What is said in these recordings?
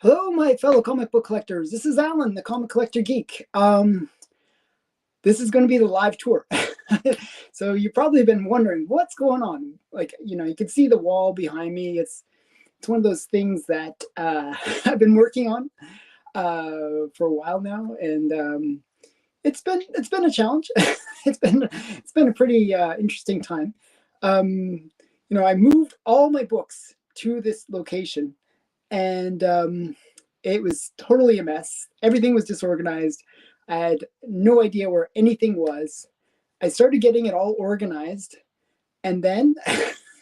Hello, my fellow comic book collectors. This is Alan, the comic collector geek. This is going to be the live tour. So you've probably been wondering what's going on. Like, you can see the wall behind me. It's one of those things that I've been working on for a while now, and it's been a challenge. It's been a pretty interesting time. I moved all my books to this location, and it was totally a mess. Everything was disorganized. I had no idea where anything was. I started getting it all organized, and then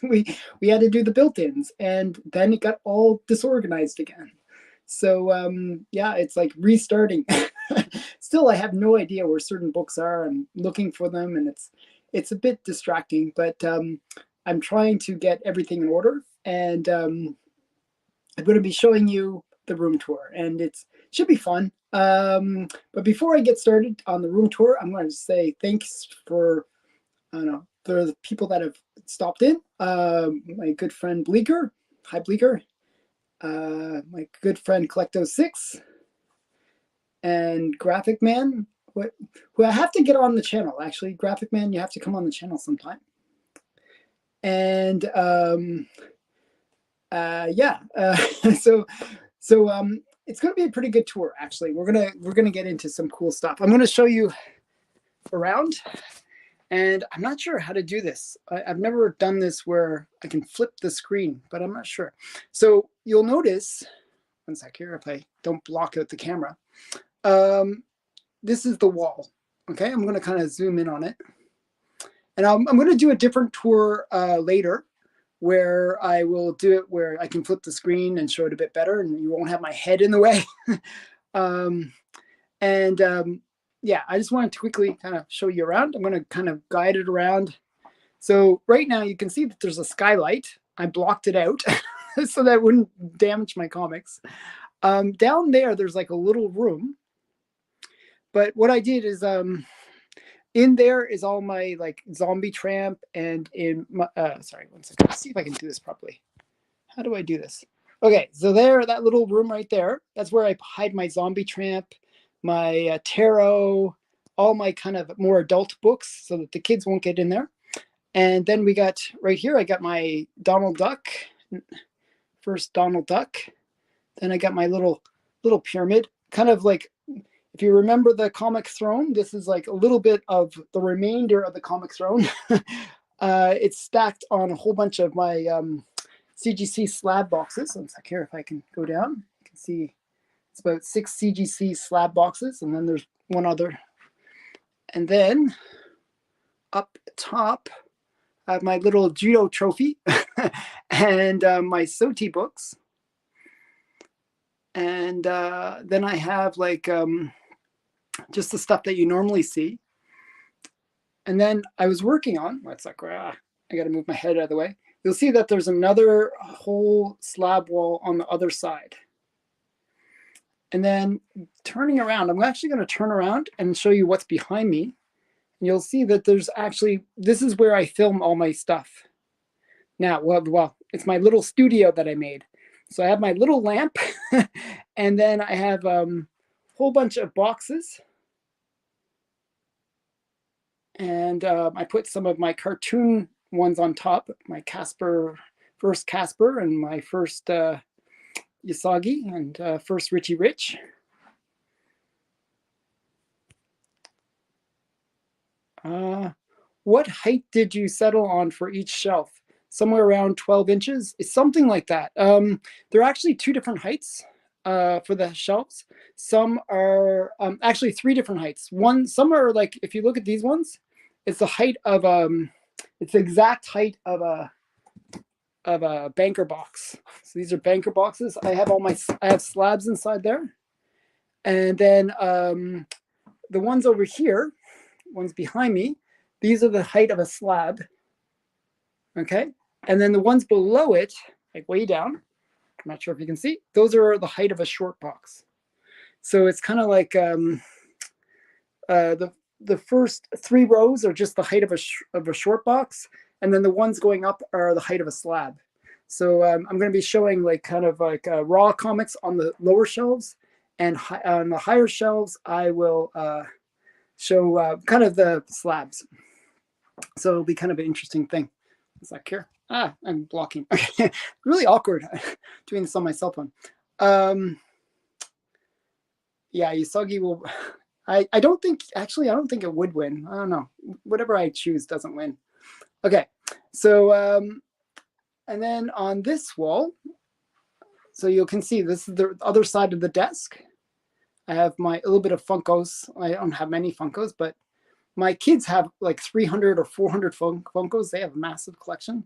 we had to do the built-ins, and then it got all disorganized again. So yeah, it's like restarting. Still, I have no idea where certain books are. I'm looking for them, and it's a bit distracting, but I'm trying to get everything in order, and I'm going to be showing you the room tour, and it should be fun. But before I get started on the room tour, I'm going to say thanks for, I don't know, for the people that have stopped in. My good friend Bleeker, hi Bleeker. My good friend Collecto6 and Graphic Man, who I have to get on the channel. Actually, Graphic Man, you have to come on the channel sometime. And yeah, so it's going to be a pretty good tour. Actually, we're gonna get into some cool stuff. I'm going to show you around, and I'm not sure how to do this. I've never done this where I can flip the screen, but I'm not sure. So you'll notice, one sec here, if I don't block out the camera, this is the wall. Okay, I'm going to kind of zoom in on it, and I'm going to do a different tour later, where I will do it where I can flip the screen and show it a bit better, and you won't have my head in the way. Yeah, I just wanted to quickly kind of show you around. I'm going to kind of guide it around. So right now you can see that there's a skylight. I blocked it out so that wouldn't damage my comics. Down there's like a little room. But what I did is in there is all my like zombie tramp, and in my, sorry, one second. Let's see if I can do this properly. How do I do this? Okay, so that little room right there, that's where I hide my zombie tramp, my tarot, all my kind of more adult books so that the kids won't get in there. And then we got right here, I got my Donald Duck, first Donald Duck. Then I got my little pyramid, kind of like, if you remember the comic throne, this is like a little bit of the remainder of the comic throne. It's stacked on a whole bunch of my CGC slab boxes. One sec here, if I can go down, you can see it's about 6 CGC slab boxes, and then there's one other. And then up top, I have my little judo trophy and my Soti books. And then I have like just the stuff that you normally see. And then I was working on, it's like, I got to move my head out of the way. You'll see that there's another whole slab wall on the other side. And then turning around, I'm actually going to turn around and show you what's behind me. And you'll see that there's actually, this is where I film all my stuff. Now, well, it's my little studio that I made. So I have my little lamp, and then I have a whole bunch of boxes. And I put some of my cartoon ones on top, my first Casper, and my first Yasagi, and first Richie Rich. What height did you settle on for each shelf? Somewhere around 12 inches. It's something like that. There are actually 2 different heights for the shelves. Some are actually 3 different heights. Some are like, if you look at these ones, it's the height of it's the exact height of a banker box. So these are banker boxes. I have slabs inside there, and then the ones over here, ones behind me, these are the height of a slab. Okay, and then the ones below it, like way down, I'm not sure if you can see, those are the height of a short box. So it's kind of like the first 3 rows are just the height of a short box, and then the ones going up are the height of a slab. So I'm going to be showing like kind of like raw comics on the lower shelves, and on the higher shelves, I will show kind of the slabs. So it'll be kind of an interesting thing. Is that here? Ah, I'm blocking. Okay, really awkward doing this on my cell phone. Yeah, Usagi will. I don't think, actually, I don't think it would win. I don't know. Whatever I choose doesn't win. Okay, so and then on this wall, so you can see this is the other side of the desk. I have a little bit of Funkos. I don't have many Funkos, but my kids have like 300 or 400 Funkos. They have a massive collection.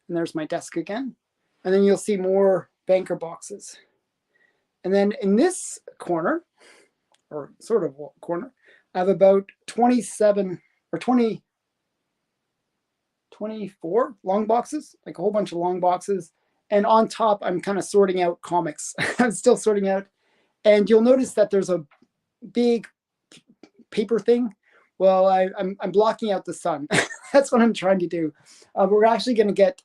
And there's my desk again. And then you'll see more banker boxes. And then in this corner, or sort of corner, I have about 27 or 24 long boxes, like a whole bunch of long boxes. And on top, I'm kind of sorting out comics. I'm still sorting out. And you'll notice that there's a big paper thing. Well, I'm blocking out the sun. That's what I'm trying to do. We're actually going to get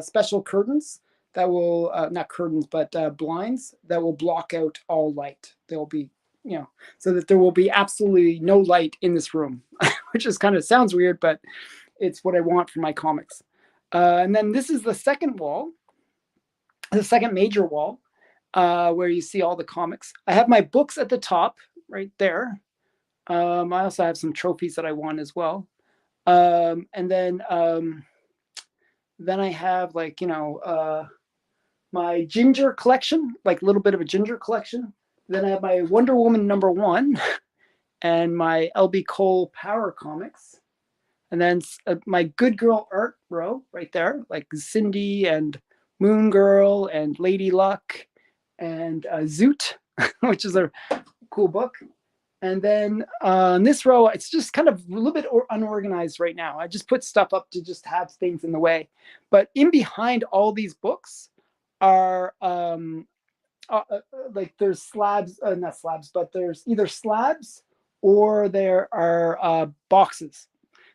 special curtains that will, not curtains, but blinds that will block out all light. They'll be, so that there will be absolutely no light in this room, which is kind of sounds weird, but it's what I want for my comics. And then this is the second wall, the second major wall, where you see all the comics. I have my books at the top right there. I also have some trophies that I won as well. And then I have like, my ginger collection, like a little bit of a ginger collection. Then I have my Wonder Woman #1 and my LB Cole Power comics. And then my Good Girl art row right there, like Cindy and Moon Girl and Lady Luck and Zoot, which is a cool book. And then on this row, it's just kind of a little bit unorganized right now. I just put stuff up to just have things in the way. But in behind all these books are like there's slabs, not slabs, but there's either slabs or there are boxes.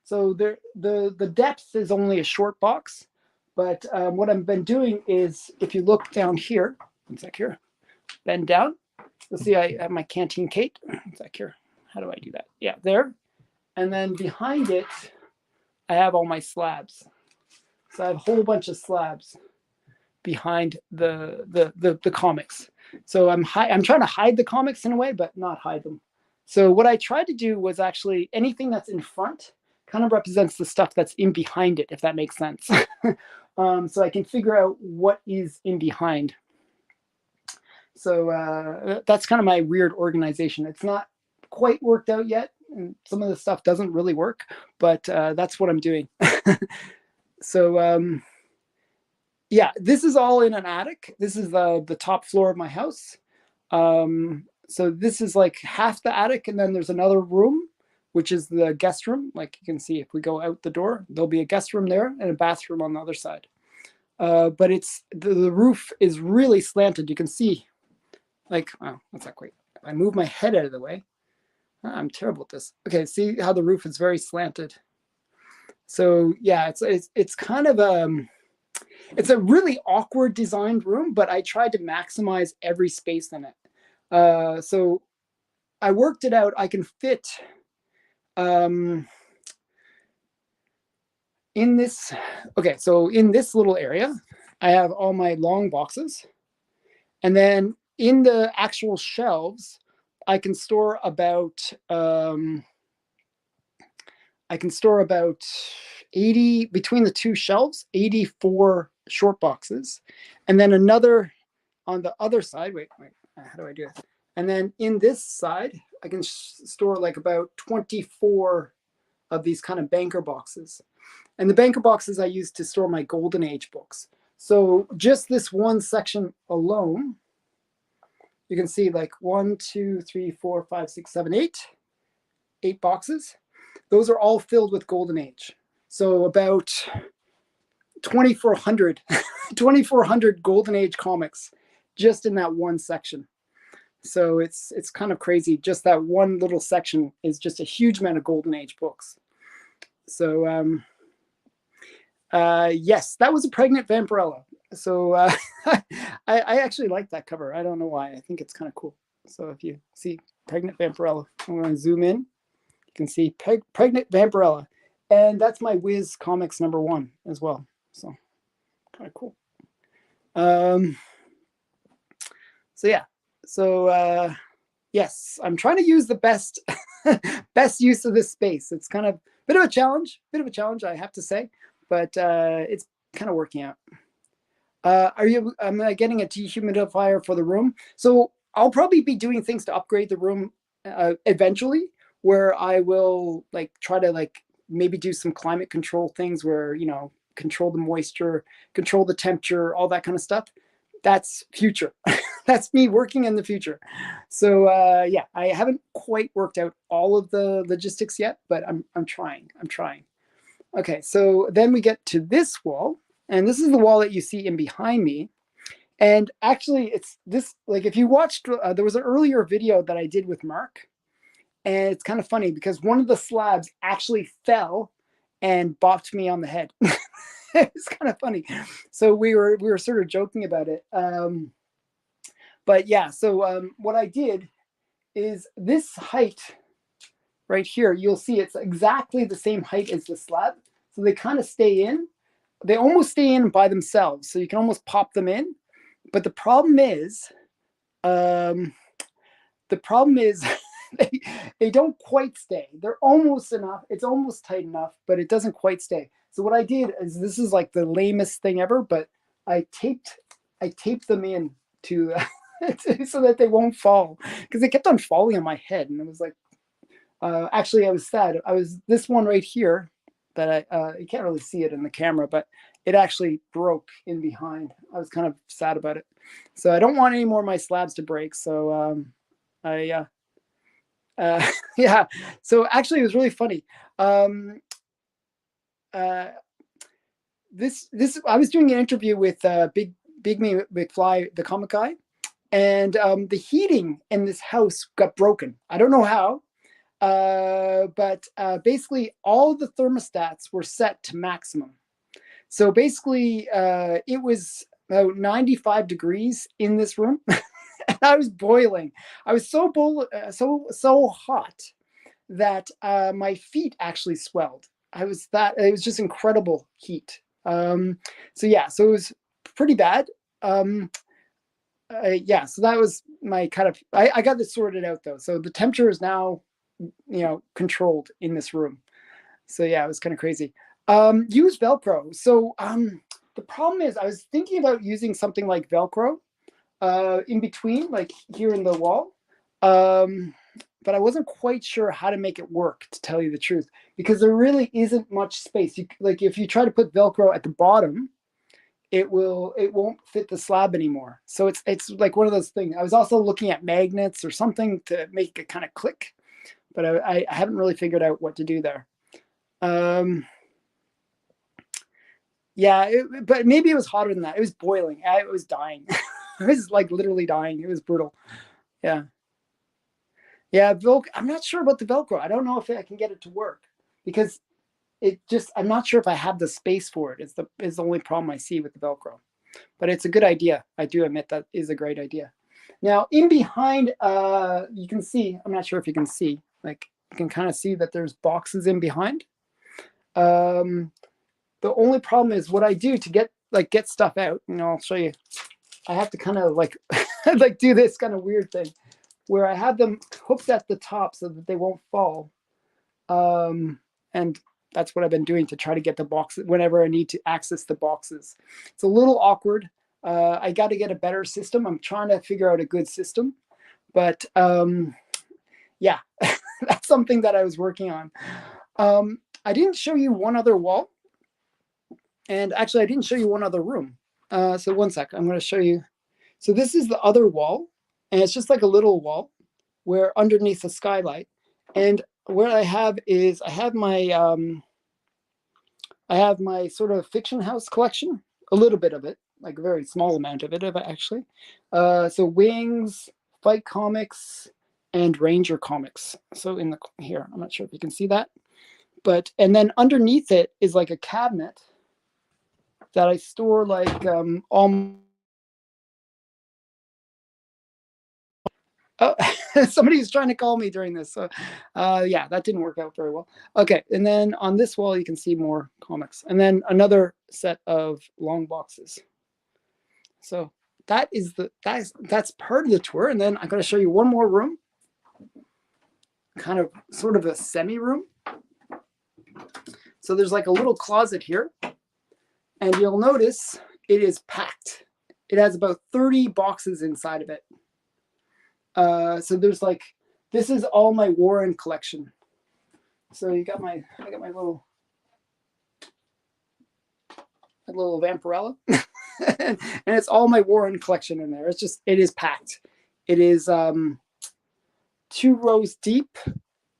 So the depth is only a short box. But what I've been doing is, if you look down here, one sec here, bend down. You'll see I have my Canteen Kate. It's like here. How do I do that? Yeah, there. And then behind it, I have all my slabs. So I have a whole bunch of slabs behind the comics. So I'm trying to hide the comics in a way, but not hide them. So what I tried to do was actually anything that's in front kind of represents the stuff that's in behind it, if that makes sense. So I can figure out what is in behind. So that's kind of my weird organization. It's not quite worked out yet. And some of the stuff doesn't really work, but that's what I'm doing. So yeah, this is all in an attic. This is the top floor of my house. So this is like half the attic, and then there's another room, which is the guest room. Like you can see, if we go out the door, there'll be a guest room there and a bathroom on the other side. But it's the roof is really slanted. You can see, like, oh, that's not quite. If I move my head out of the way, I'm terrible at this. Okay, see how the roof is very slanted. So yeah, it's kind of it's a really awkward designed room, but I tried to maximize every space in it. So I worked it out. I can fit in this. Okay, so in this little area, I have all my long boxes, and then in the actual shelves, I can store about 80 between the two shelves, 84 short boxes, and then another on the other side. Wait, how do I do it? And then in this side, I can store like about 24 of these kind of banker boxes. And the banker boxes I use to store my Golden Age books. So just this one section alone, you can see like 1, 2, 3, 4, 5, 6, 7, 8 boxes. Those are all filled with Golden Age. So about 2,400 Golden Age comics just in that one section. So it's kind of crazy. Just that one little section is just a huge amount of Golden Age books. So yes, that was a pregnant Vampirella. So I actually like that cover. I don't know why. I think it's kind of cool. So if you see Pregnant Vampirella, I'm going to zoom in. You can see Pregnant Vampirella. And that's my Wiz Comics #1 as well. So kind of cool. So yeah. So yes, I'm trying to use the best best use of this space. It's kind of a bit of a challenge, I have to say, but it's kind of working out. Am I getting a dehumidifier for the room? So I'll probably be doing things to upgrade the room eventually, where I will like try to like maybe do some climate control things where, you know, control the moisture, control the temperature, all that kind of stuff. That's future. That's me working in the future. So yeah, I haven't quite worked out all of the logistics yet, but I'm trying. Okay, so then we get to this wall, and this is the wall that you see in behind me. And actually, it's this, like if you watched, there was an earlier video that I did with Mark, and it's kind of funny because one of the slabs actually fell and bopped me on the head. It's kind of funny. So we were sort of joking about it. But yeah, so what I did is this height right here, you'll see it's exactly the same height as the slab. So they kind of stay in. They almost stay in by themselves. So you can almost pop them in. But the problem is they don't quite stay. They're almost enough. It's almost tight enough, but it doesn't quite stay. So what I did is, this is like the lamest thing ever, but I taped them in to so that they won't fall, because they kept on falling on my head, and it was like, actually I was sad. I was this one right here that you can't really see it in the camera, but it actually broke in behind. I was kind of sad about it. So I don't want any more of my slabs to break. So yeah. So actually, it was really funny. This I was doing an interview with Big Me McFly, the comic guy, and the heating in this house got broken. I don't know how, but basically all the thermostats were set to maximum. So basically, it was about 95 degrees in this room. And I was boiling. I was so hot that my feet actually swelled. It was just incredible heat. So yeah, so it was pretty bad. Yeah, so that was my kind of. I got this sorted out though. So the temperature is now, controlled in this room. So yeah, it was kind of crazy. Use Velcro. So the problem is, I was thinking about using something like Velcro in between, like here in the wall. But I wasn't quite sure how to make it work, to tell you the truth, because there really isn't much space. Like if you try to put Velcro at the bottom, it won't fit the slab anymore. So it's like one of those things. I was also looking at magnets or something to make it kind of click, but I haven't really figured out what to do there. Yeah, but maybe it was hotter than that. It was boiling. I was dying. I was like literally dying. It was brutal. Yeah. Yeah, I'm not sure about the Velcro. I don't know if I can get it to work, because I'm not sure if I have the space for it. Is the only problem I see with the Velcro. But it's a good idea. I do admit that is a great idea. Now, in behind, you can see, I'm not sure if you can see, like you can kind of see that there's boxes in behind. The only problem is what I do to get stuff out. I'll show you. I have to kind of like like do this kind of weird thing where I have them hooked at the top so that they won't fall. And that's what I've been doing to try to get the boxes whenever I need to access the boxes. It's a little awkward. I got to get a better system. I'm trying to figure out a good system, but yeah, that's something that I was working on. I didn't show you one other wall, and actually I didn't show you one other room. So one sec, I'm going to show you. So this is the other wall, and it's just like a little wall where underneath the skylight. And what I have is I have my sort of fiction house collection, a little bit of it, like a very small amount of it actually. So Wings, Fight Comics, and Ranger Comics. So here, I'm not sure if you can see that, and then underneath it is like a cabinet. that I store like all. Oh, somebody's trying to call me during this. So, yeah, that didn't work out very well. Okay, and then on this wall, you can see more comics. And then another set of long boxes. So that's part of the tour. And then I'm going to show you one more room, kind of sort of a semi room. So there's like a little closet here. And you'll notice it is packed. It has about 30 boxes inside of it. So there's like, this is all my Warren collection. So I got my little Vampirella. And it's all my Warren collection in there. It is packed. It is 2 rows deep,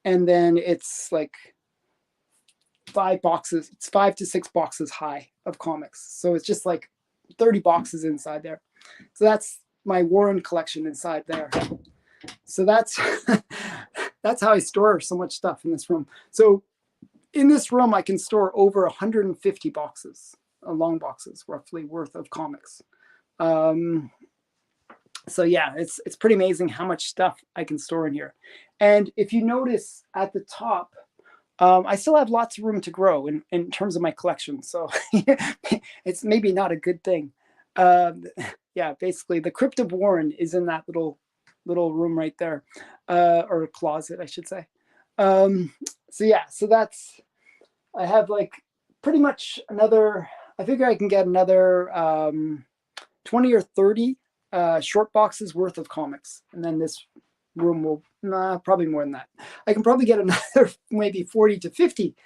and then it's like 5 boxes. It's 5 to 6 boxes high of comics. So it's just like 30 boxes inside there. So that's my Warren collection inside there. So that's that's how I store so much stuff in this room. So in this room, I can store over 150 boxes, long boxes, roughly, worth of comics. So yeah, it's pretty amazing how much stuff I can store in here. And if you notice at the top, I still have lots of room to grow in terms of my collection. So it's maybe not a good thing. Yeah, basically the Crypt of Warren is in that little room right there, or closet, I should say. So yeah, so I have like pretty much another, I figure I can get another 20 or 30 short boxes worth of comics. And then this room will, probably more than that. I can probably get another maybe 40 to 50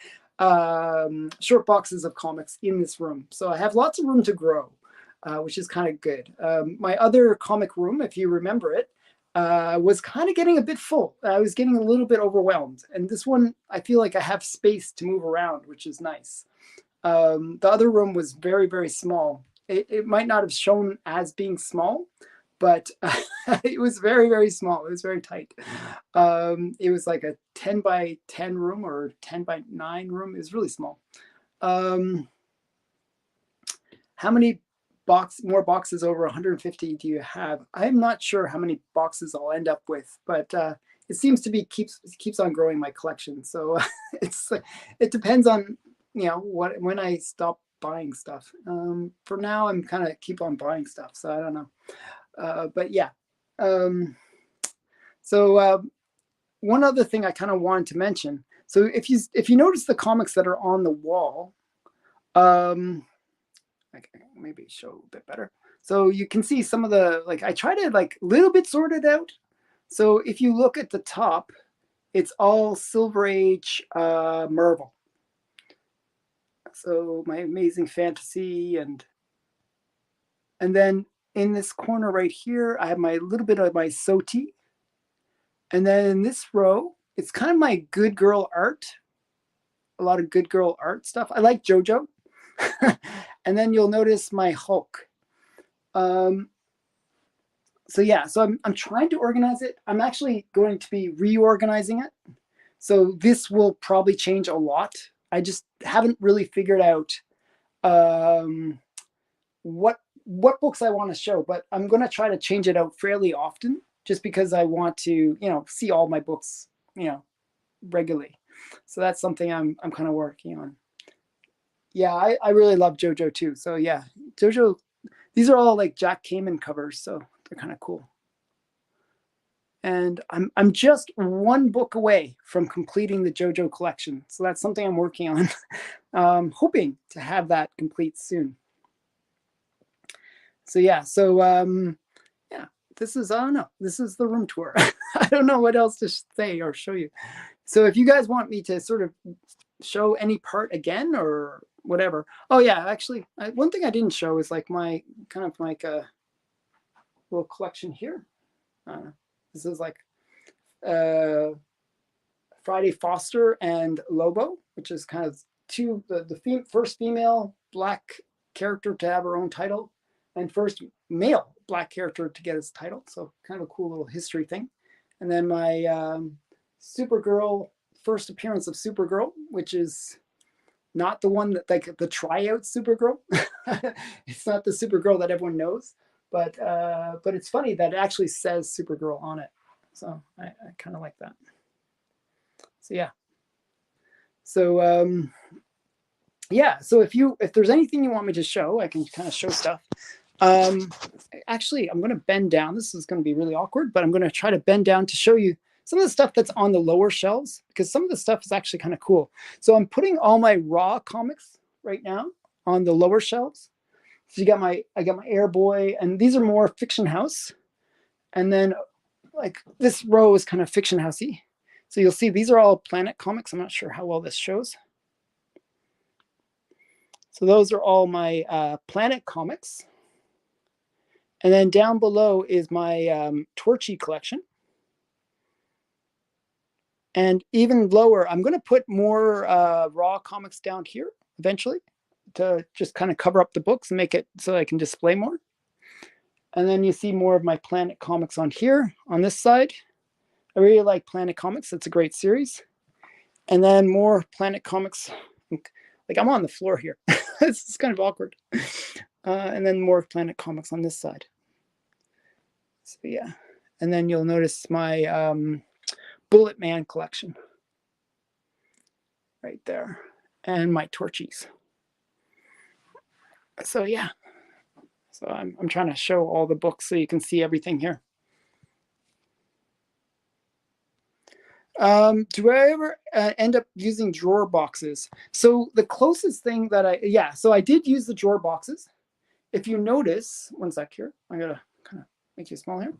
short boxes of comics in this room. So I have lots of room to grow, which is kind of good. My other comic room, if you remember it, was kind of getting a bit full. I was getting a little bit overwhelmed. And this one, I feel like I have space to move around, which is nice. The other room was very, very small. It might not have shown as being small, but it was very, very small. It was very tight. It was like a 10 by 10 room or 10 by 9 room. It was really small. How many more boxes over 150 do you have? I'm not sure how many boxes I'll end up with, but it seems to be keeps on growing my collection. So it depends on when I stop buying stuff. For now, I'm kind of keep on buying stuff, so I don't know. But yeah. So one other thing I kind of wanted to mention. So if you notice the comics that are on the wall, I can maybe show a bit better. So you can see some of the, like, I try to like a little bit sort it out. So if you look at the top, it's all Silver Age Marvel. So my Amazing Fantasy, and then in this corner right here, I have my little bit of my Soti. And then in this row, it's kind of my Good Girl art. A lot of Good Girl art stuff. I like JoJo. And then you'll notice my Hulk. So yeah, so I'm trying to organize it. I'm actually going to be reorganizing it. So this will probably change a lot. I just haven't really figured out what books I want to show, but I'm going to try to change it out fairly often, just because I want to, see all my books, regularly. So that's something I'm kind of working on. Yeah, I really love JoJo too. So yeah, JoJo, these are all like Jack Kamen covers, so they're kind of cool. And I'm just one book away from completing the JoJo collection. So that's something I'm working on, hoping to have that complete soon. So yeah, yeah, this is, I don't know, this is the room tour. I don't know what else to say or show you. So if you guys want me to sort of show any part again or whatever. Oh yeah, actually, one thing I didn't show is like my kind of like a little collection here. This is like Friday Foster and Lobo, which is kind of the first female Black character to have her own title, and first male Black character to get his title. So kind of a cool little history thing. And then my Supergirl, first appearance of Supergirl, which is not the one that, like, the tryout Supergirl. It's not the Supergirl that everyone knows, but it's funny that it actually says Supergirl on it. So I kind of like that. So yeah. So yeah. So if there's anything you want me to show, I can kind of show stuff. Actually, I'm going to bend down. This is going to be really awkward, but I'm going to try to bend down to show you some of the stuff that's on the lower shelves, because some of the stuff is actually kind of cool. So I'm putting all my raw comics right now on the lower shelves. So I got my Airboy, and these are more Fiction House. And then like this row is kind of Fiction Housey. So you'll see these are all Planet comics. I'm not sure how well this shows. So those are all my Planet comics. And then down below is my Torchy collection. And even lower, I'm going to put more raw comics down here eventually to just kind of cover up the books and make it so I can display more. And then you see more of my Planet comics on here, on this side. I really like Planet comics. It's a great series. And then more Planet comics. Like I'm on the floor here. This is kind of awkward. And then more Planet comics on this side. So yeah. And then you'll notice my Bullet Man collection right there, and my Torchies. So yeah. So I'm trying to show all the books so you can see everything here. Do I ever end up using drawer boxes? So the closest thing that so I did use the drawer boxes. If you notice, one sec here, I'm gonna kind of make you small here.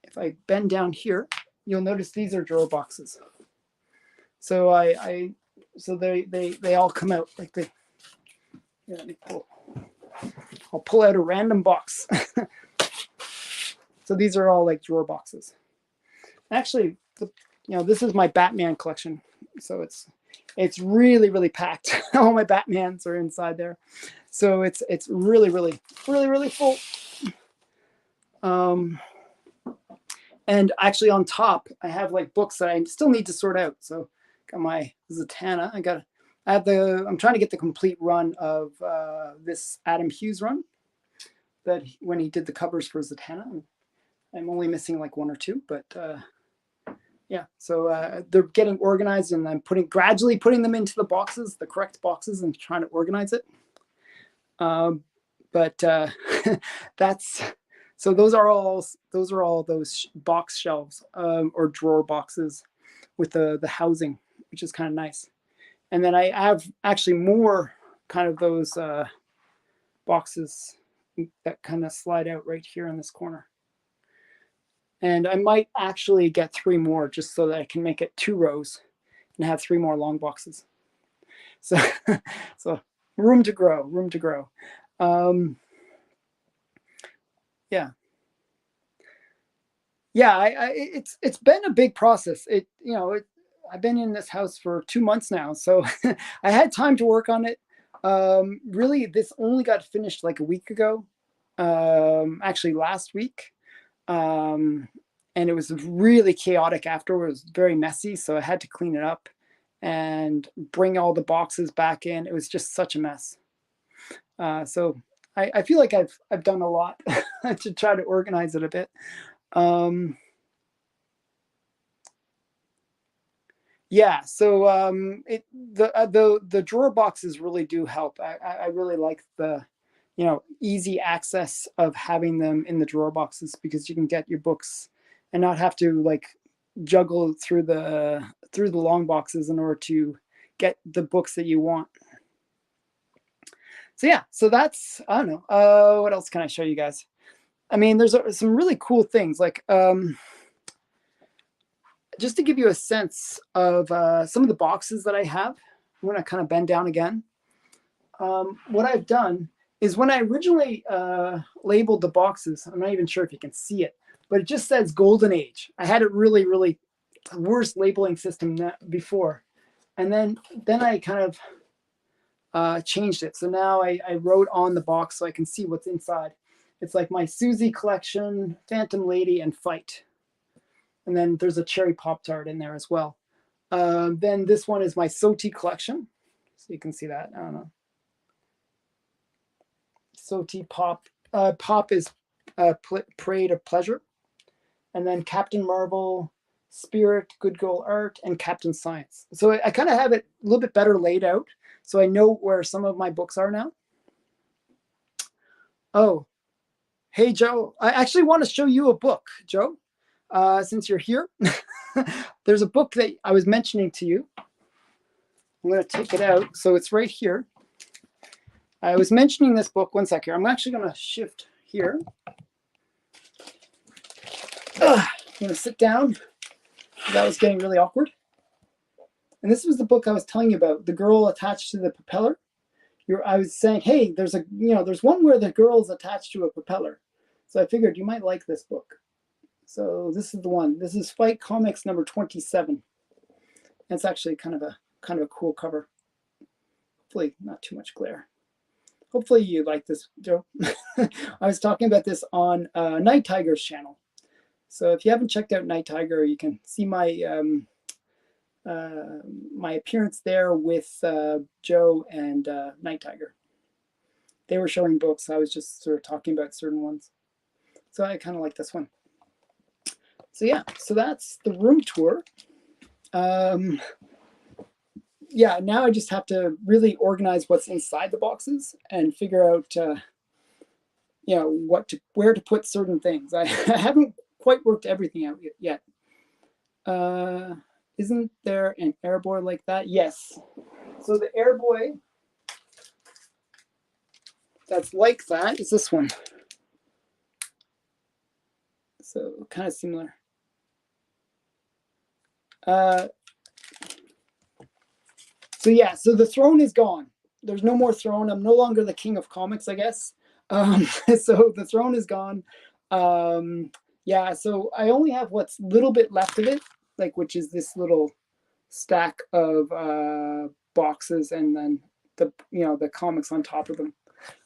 If I bend down here, you'll notice these are drawer boxes. So so they all come out like they. Yeah, let me pull. I'll pull out a random box. So these are all like drawer boxes. Actually, this is my Batman collection. So it's really, really packed. All my Batmans are inside there. So it's really, really, really, really full. And actually on top, I have like books that I still need to sort out. So got my Zatanna. I'm trying to get the complete run of this Adam Hughes run that when he did the covers for Zatanna. I'm only missing like one or two, but yeah. So they're getting organized, and I'm gradually putting them into the boxes, the correct boxes, and trying to organize it. But that's so those are all those box shelves or drawer boxes with the housing, which is kind of nice. And then I have actually more kind of those boxes that kind of slide out right here in this corner. And I might actually get 3 more just so that I can make it 2 rows and have 3 more long boxes. So, so room to grow. Yeah. Yeah, it's been a big process. I've been in this house for 2 months now, so I had time to work on it. Really, this only got finished like a week ago, actually last week. And it was really chaotic afterwards. It was very messy, so I had to clean it up and bring all the boxes back in. It was just such a mess. So I feel like I've done a lot to try to organize it a bit. Yeah, so the drawer boxes really do help. I really like the easy access of having them in the drawer boxes, because you can get your books and not have to like juggle through the long boxes in order to get the books that you want. So yeah, so that's, I don't know, what else can I show you guys? I mean, there's some really cool things, like just to give you a sense of some of the boxes that I have. I'm going to kind of bend down again. What I've done is, when I originally labeled the boxes, I'm not even sure if you can see it, but it just says Golden Age. I had it really, really worst labeling system before. And then I kind of changed it. So now I wrote on the box so I can see what's inside. It's like my Susie collection, Phantom Lady, and Fight. And then there's a cherry Pop-Tart in there as well. Then this one is my Soti collection. So you can see that. I don't know. Soti Pop. Pop is Parade of Pleasure. And then Captain Marvel, Spirit, Good Girl Art, and Captain Science. So I kind of have it a little bit better laid out, so I know where some of my books are now. Oh, hey, Joe. I actually want to show you a book, Joe, since you're here. There's a book that I was mentioning to you. I'm going to take it out. So it's right here. I was mentioning this book. One sec here. I'm actually going to shift here. I'm going to sit down. That was getting really awkward. And this was the book I was telling you about, The Girl Attached to the Propeller. I was saying, hey, there's one where the girl's attached to a propeller. So I figured you might like this book. So this is the one. This is Fight Comics number 27. And it's actually kind of a cool cover. Hopefully not too much glare. Hopefully you like this, Joe. I was talking about this on Night Tiger's channel. So if you haven't checked out Night Tiger, you can see my my appearance there with Joe and Night Tiger. They were showing books. I was just sort of talking about certain ones. So I kind of like this one. So yeah, so that's the room tour. Yeah, now I just have to really organize what's inside the boxes and figure out, where to put certain things. I haven't quite worked everything out yet. Isn't there an airboy like that? Yes. So the airboy that's like that is this one. So kind of similar. So yeah, so the throne is gone. There's no more throne. I'm no longer the king of comics, I guess. So the throne is gone. Yeah, so I only have what's little bit left of it, which is this little stack of boxes, and then the comics on top of them.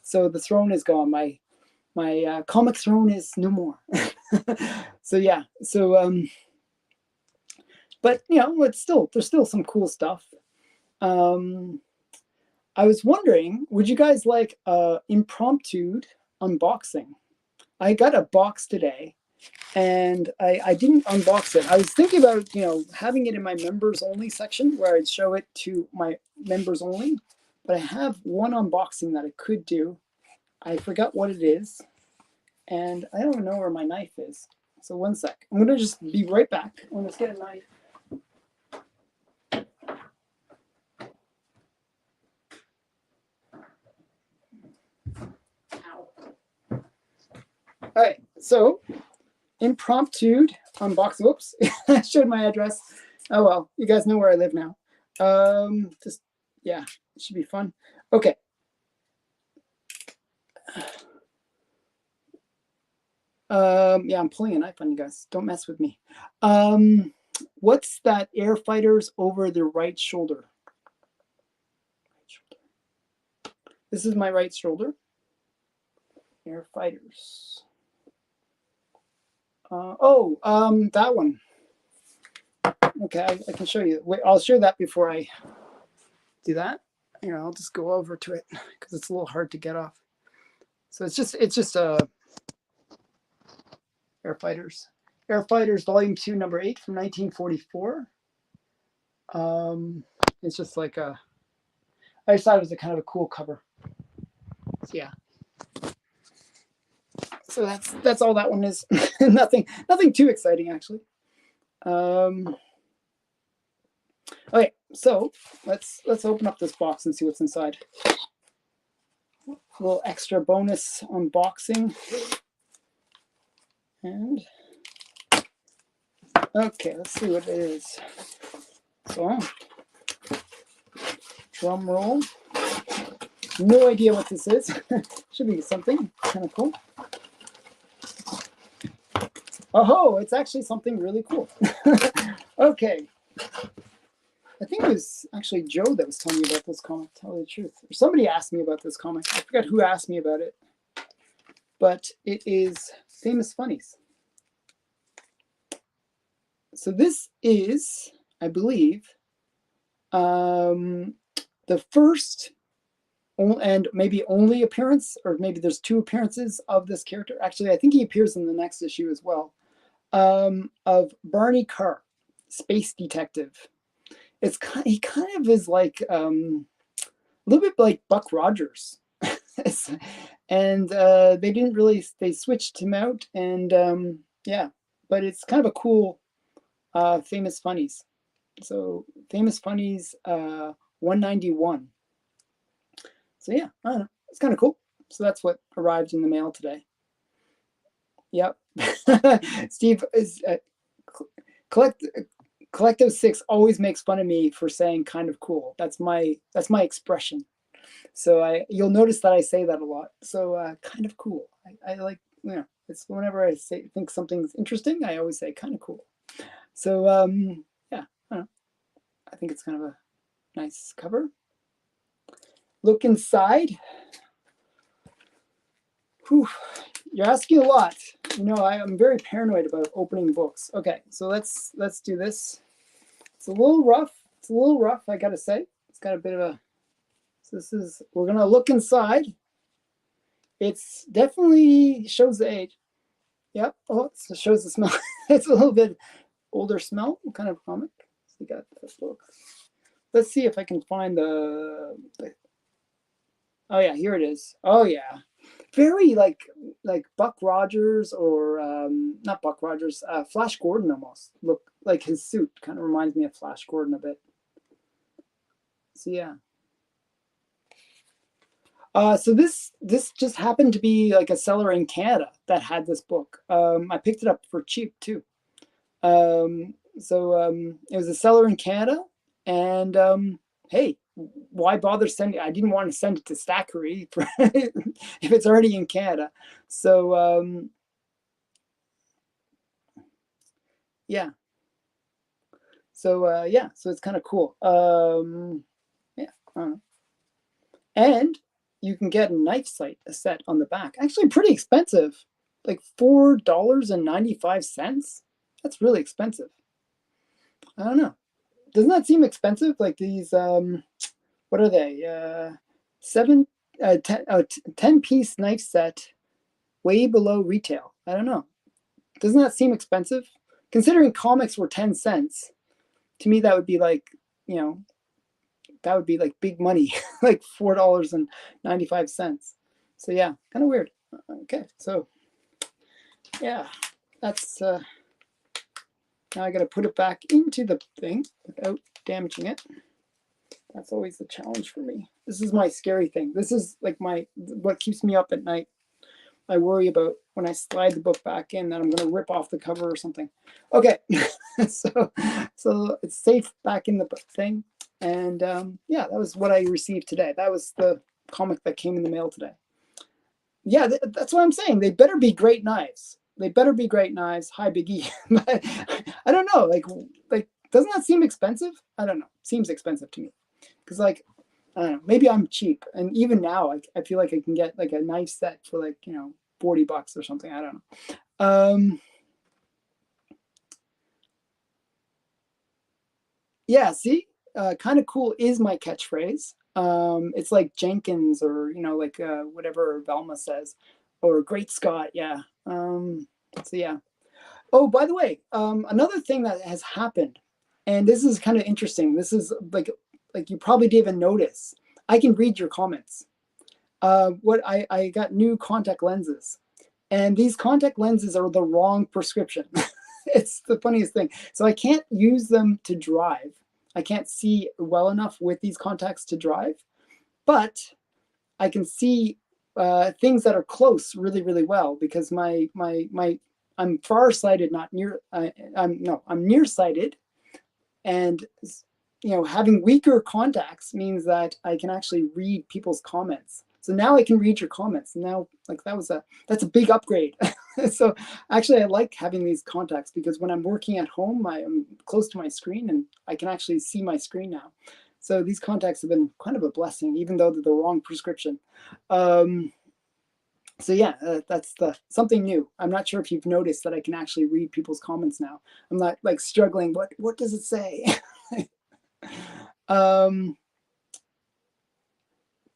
So the throne is gone. My comic throne is no more. So yeah, so but there's still some cool stuff. I was wondering, would you guys like impromptu unboxing? I got a box today, and I didn't unbox it. I was thinking about having it in my members only section where I'd show it to my members only, but I have one unboxing that I could do. I forgot what it is, and I don't know where my knife is. So one sec. I'm gonna just be right back. Let's get a knife. All right, so impromptu unboxing. Whoops, I showed my address. Oh well, you guys know where I live now. Yeah, it should be fun. Okay. Yeah, I'm pulling a knife on you guys. Don't mess with me. What's that? Air fighters over the right shoulder. This is my right shoulder. Air fighters. That one. Okay, I can show you. Wait, I'll show that before I do that. I'll just go over to it because it's a little hard to get off. So it's just Air Fighters Volume 2, Number 8 from 1944. It's just like I just thought it was a kind of a cool cover. So yeah. So that's all that one is. nothing too exciting actually. Okay, so let's open up this box and see what's inside. A little extra bonus unboxing. And okay, let's see what it is. So, drum roll. No idea what this is. Should be something kind of cool. Oh, it's actually something really cool. Okay. I think it was actually Joe that was telling me about this comic, to tell you the truth. Or somebody asked me about this comic. I forgot who asked me about it. But it is Famous Funnies. So this is, I believe, the first and maybe only appearance, or maybe there's 2 appearances of this character. Actually, I think he appears in the next issue as well, of Barney Carr, space detective. He kind of is like a little bit like Buck Rogers. And they switched him out, and yeah, but it's kind of a cool Famous Funnies. So Famous Funnies 191. So yeah, I don't know. It's kind of cool. So that's what arrived in the mail today. Yep. Steve is Collective 6 always makes fun of me for saying kind of cool. That's my expression. So you'll notice that I say that a lot. So kind of cool. I like, it's whenever I think something's interesting, I always say kind of cool. So yeah, I don't know. I think it's kind of a nice cover. Look inside. Whew, you're asking a lot. I'm very paranoid about opening books. Okay, so let's do this. It's a little rough. I gotta say. It's got a bit of a. So we're gonna look inside. It's definitely shows the age. Yep. Oh, it shows the smell. It's a little bit older smell. What kind of comic? So we got this book. Let's see if I can find the. Oh yeah, here it is. Oh yeah, very like Buck Rogers, or not Buck Rogers, Flash Gordon almost. Look like his suit kind of reminds me of Flash Gordon a bit. So yeah. So this just happened to be like a seller in Canada that had this book. I picked it up for cheap too. It was a seller in Canada, and hey, why bother sending? I didn't want to send it to Stackery if it's already in Canada. So yeah. So yeah, so it's kind of cool. Yeah, and you can get a knife set on the back. Actually, pretty expensive, like $4.95. That's really expensive. I don't know. Doesn't that seem expensive? Like these, what are they? 10-piece knife set, way below retail. I don't know. Doesn't that seem expensive? Considering comics were 10 cents, to me that would be like, that would be like big money, like $4.95. So yeah, kind of weird. Okay, so yeah, that's now I got to put it back into the thing without damaging it. That's always the challenge for me. This is my scary thing. This is like what keeps me up at night. I worry about when I slide the book back in that I'm going to rip off the cover or something. Okay, so it's safe back in the thing. And yeah, that was what I received today. That was the comic that came in the mail today. Yeah, that's what I'm saying. They better be great knives. They better be great knives. Hi, Big E. But I don't know. Like, doesn't that seem expensive? I don't know. Seems expensive to me. Because like, I don't know. Maybe I'm cheap, and even now, I feel like I can get like a knife set for like $40 or something. I don't know. Yeah. See. Kind of cool is my catchphrase. It's like Jenkins, or like whatever Velma says, or Great Scott. Yeah. So yeah. Oh, by the way, another thing that has happened, and this is kind of interesting. This is like you probably didn't even notice. I can read your comments. What I got new contact lenses, and these contact lenses are the wrong prescription. It's the funniest thing. So I can't use them to drive. I can't see well enough with these contacts to drive, but I can see things that are close really, really well, because I'm farsighted, not near. I'm nearsighted, and having weaker contacts means that I can actually read people's comments. So now I can read your comments. Now, like that's a big upgrade. So actually, I like having these contacts, because when I'm working at home, I'm close to my screen and I can actually see my screen now. So these contacts have been kind of a blessing, even though they're the wrong prescription. So yeah, that's something new. I'm not sure if you've noticed that I can actually read people's comments now. I'm not like struggling. What does it say?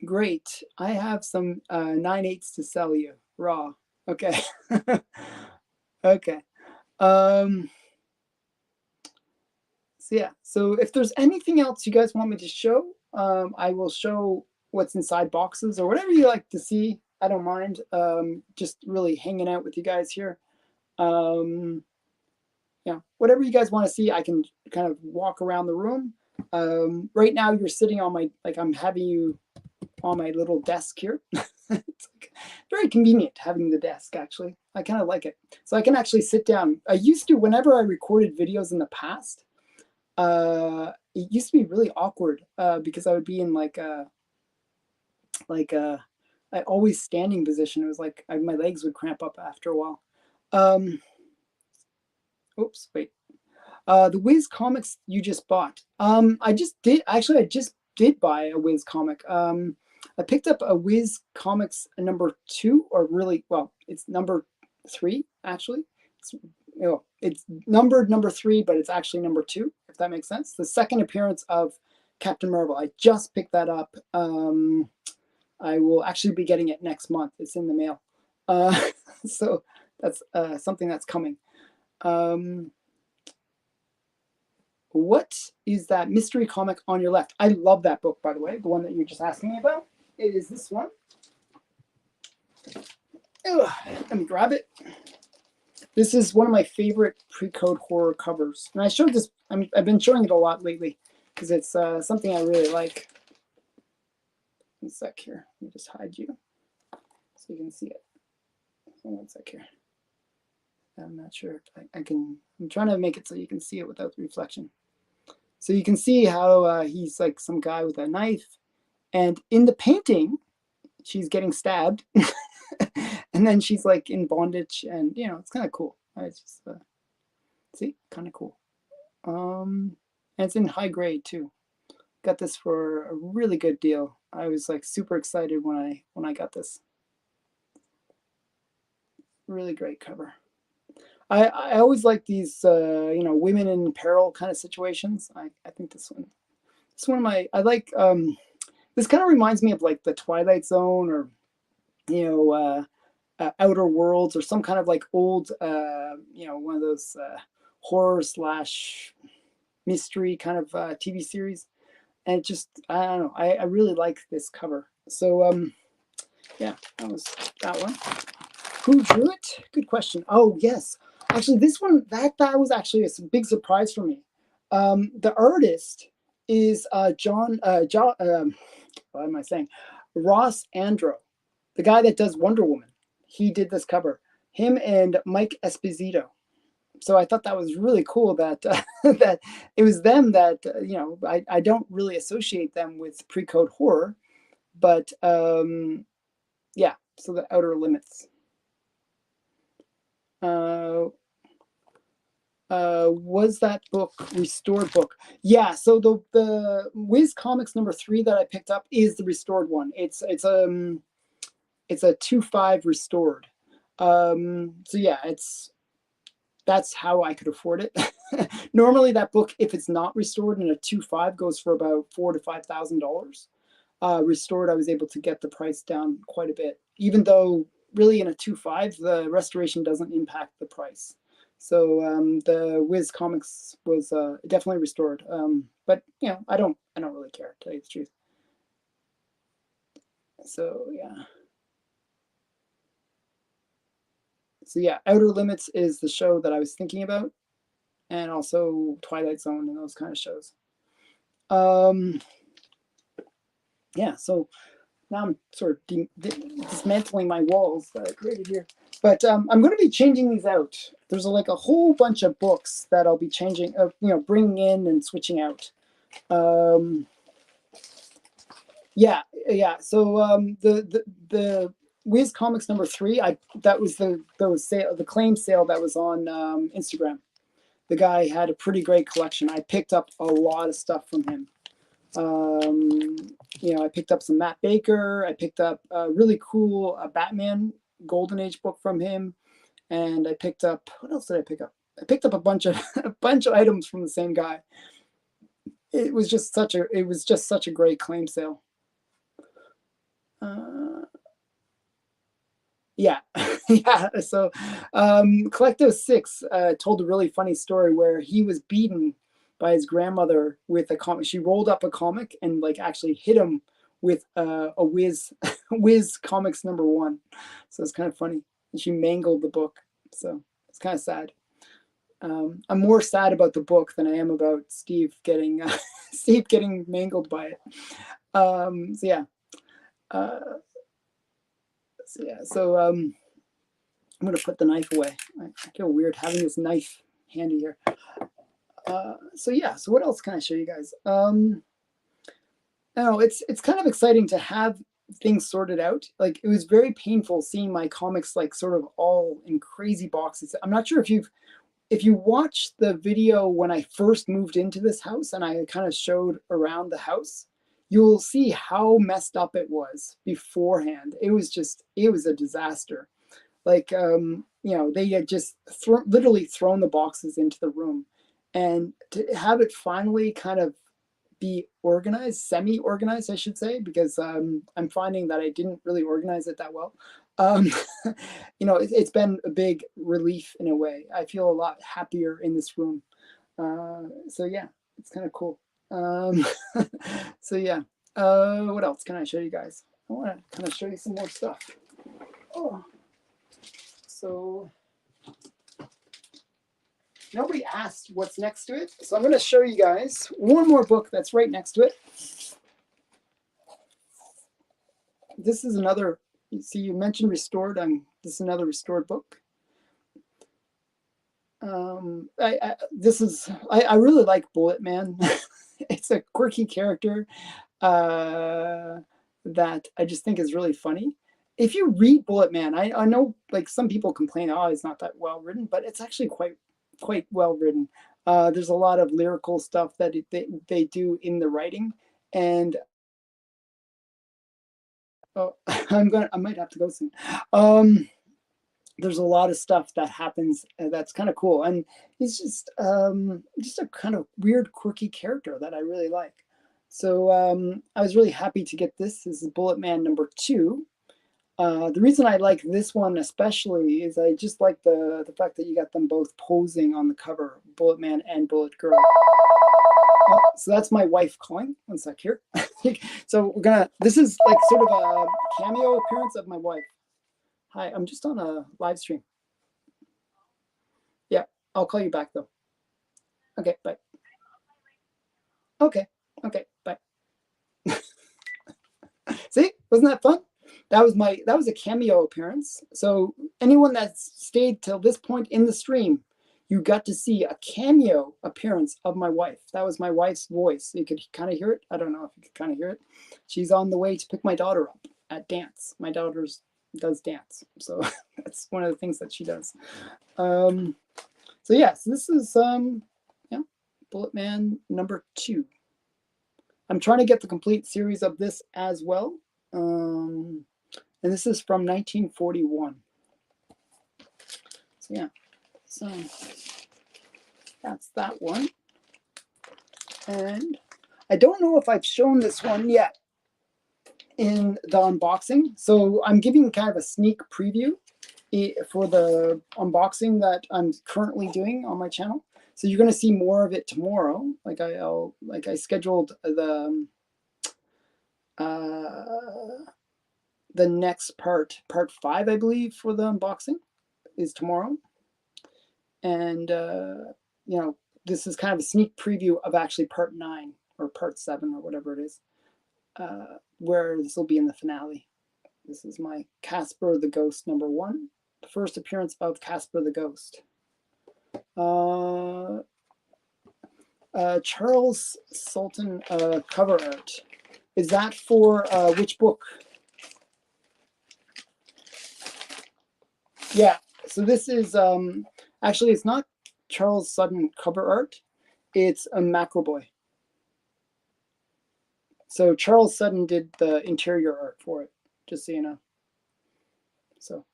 Great. I have some 9/8 to sell you raw. Okay. Okay. Um, so yeah. So if there's anything else you guys want me to show, I will show what's inside boxes or whatever you like to see. I don't mind. Just really hanging out with you guys here. Yeah, whatever you guys want to see, I can kind of walk around the room. Right now, you're sitting on my, like I'm having you on my little desk here. It's like very convenient having the desk, actually. I kind of like it. So I can actually sit down. I used to, whenever I recorded videos in the past, it used to be really awkward because I would be in like a, I always standing position. It was like my legs would cramp up after a while. Um, oops, wait. The Wiz comics you just bought. I just did actually. I just did buy a Wiz comic. I picked up a Wiz comics number 2, or really, well, it's number 3 actually. It's numbered number 3, but it's actually number 2, if that makes sense. The second appearance of Captain Marvel. I just picked that up. I will actually be getting it next month. It's in the mail. So that's something that's coming. What is that mystery comic on your left? I love that book, by the way, the one that you're just asking me about. It is this one. Ugh, let me grab it. This is one of my favorite pre-code horror covers. And I showed this, I've been showing it a lot lately because it's something I really like. One sec here. Let me just hide you so you can see it. One sec here. I'm not sure if I can, I'm trying to make it so you can see it without the reflection. So you can see how he's like some guy with a knife. And in the painting, she's getting stabbed. And then she's like in bondage. And, you know, it's kind of cool. It's just, see, kind of cool. And it's in high grade too. Got this for a really good deal. I was like super excited when I got this. Really great cover. I always like these, you know, women in peril kind of situations. I think this one of my, I like, this kind of reminds me of like the Twilight Zone, or, you know, Outer Worlds, or some kind of like old, you know, one of those horror slash mystery kind of TV series. And it just, I don't know, I really like this cover. So, yeah, that was that one. Who drew it? Good question. Oh, yes. Actually, this one, that was actually a big surprise for me. The artist is what am I saying? Ross Andro, the guy that does Wonder Woman. He did this cover. Him and Mike Esposito. So I thought that was really cool that that it was them that, you know, I don't really associate them with pre-code horror, but yeah, so the Outer Limits. Was that book restored book? Yeah, so the Wiz Comics number 3 that I picked up is the restored one. It's a 2.5 restored. So yeah, that's how I could afford it. Normally that book, if it's not restored in a 2.5, goes for about $4,000 to $5,000. Restored, I was able to get the price down quite a bit, even though really in a 2.5 the restoration doesn't impact the price. So the Wiz Comics was definitely restored, but you know, I don't really care, to tell you the truth. So yeah. So yeah, Outer Limits is the show that I was thinking about, and also Twilight Zone and those kind of shows. Yeah, so now I'm sort of dismantling my walls that I created here. But I'm going to be changing these out. There's like a whole bunch of books that I'll be changing, you know, bringing in and switching out. Yeah. So the Wiz Comics number 3, that was the claim sale that was on Instagram. The guy had a pretty great collection. I picked up a lot of stuff from him. You know, I picked up some Matt Baker. I picked up a really cool Batman Golden Age book from him, and I picked up, what else did I pick up? I picked up a bunch of items from the same guy. It was just such a great claim sale. Yeah, yeah. So Collecto6 told a really funny story where he was beaten by his grandmother with a comic. She rolled up a comic and like actually hit him with a Whiz Comics #1. So it's kind of funny. And she mangled the book. So it's kind of sad. I'm more sad about the book than I am about Steve getting Steve getting mangled by it. So yeah. I'm gonna put the knife away. I feel weird having this knife handy here. So what else can I show you guys? No, it's kind of exciting to have things sorted out. Like it was very painful seeing my comics like sort of all in crazy boxes. I'm not sure if you watched the video when I first moved into this house and I kind of showed around the house, you'll see how messed up it was beforehand. It was a disaster. Like, they had just literally thrown the boxes into the room, and to have it finally kind of be organized, semi-organized, I should say, because I'm finding that I didn't really organize it that well. It's been a big relief in a way. I feel a lot happier in this room. So yeah, it's kind of cool. So yeah, what else can I show you guys? I want to kind of show you some more stuff. Oh, so nobody asked what's next to it, so I'm going to show you guys one more book that's right next to it. This is another. You see, you mentioned restored. This is another restored book. I really like Bullet Man. It's a quirky character that I just think is really funny. If you read Bullet Man, I know like some people complain, oh, it's not that well written, but it's actually quite well written. There's a lot of lyrical stuff that they do in the writing, and I might have to go soon. There's a lot of stuff that happens that's kind of cool, and he's just a kind of weird, quirky character that I really like. So I was really happy to get this. This is Bullet Man #2. The reason I like this one especially is I just like the fact that you got them both posing on the cover, Bullet Man and Bullet Girl. Oh, so that's my wife calling. One sec here. So this is like sort of a cameo appearance of my wife. Hi, I'm just on a live stream. Yeah, I'll call you back though. Okay, bye. Okay, bye. See, wasn't that fun? That was a cameo appearance. So anyone that's stayed till this point in the stream, you got to see a cameo appearance of my wife. That was my wife's voice. You could kind of hear it. I don't know if you could kind of hear it. She's on the way to pick my daughter up at dance. My daughter does dance, so that's one of the things that she does. So yes, this is Bullet Man #2. I'm trying to get the complete series of this as well. And this is from 1941. So yeah, so that's that one. And I don't know if I've shown this one yet in the unboxing. So I'm giving kind of a sneak preview for the unboxing that I'm currently doing on my channel. So you're going to see more of it tomorrow. Like I scheduled the next part 5, I believe, for the unboxing is tomorrow. And this is kind of a sneak preview of actually part 9 or part 7 or whatever it is, where this will be in the finale. This is my Casper the Ghost #1, the first appearance of Casper the Ghost. Charles Sultan cover art. Is that for which book? Yeah, so this is actually, it's not Charles Sutton cover art, it's a McElroy. So Charles Sutton did the interior art for it, just so you know. So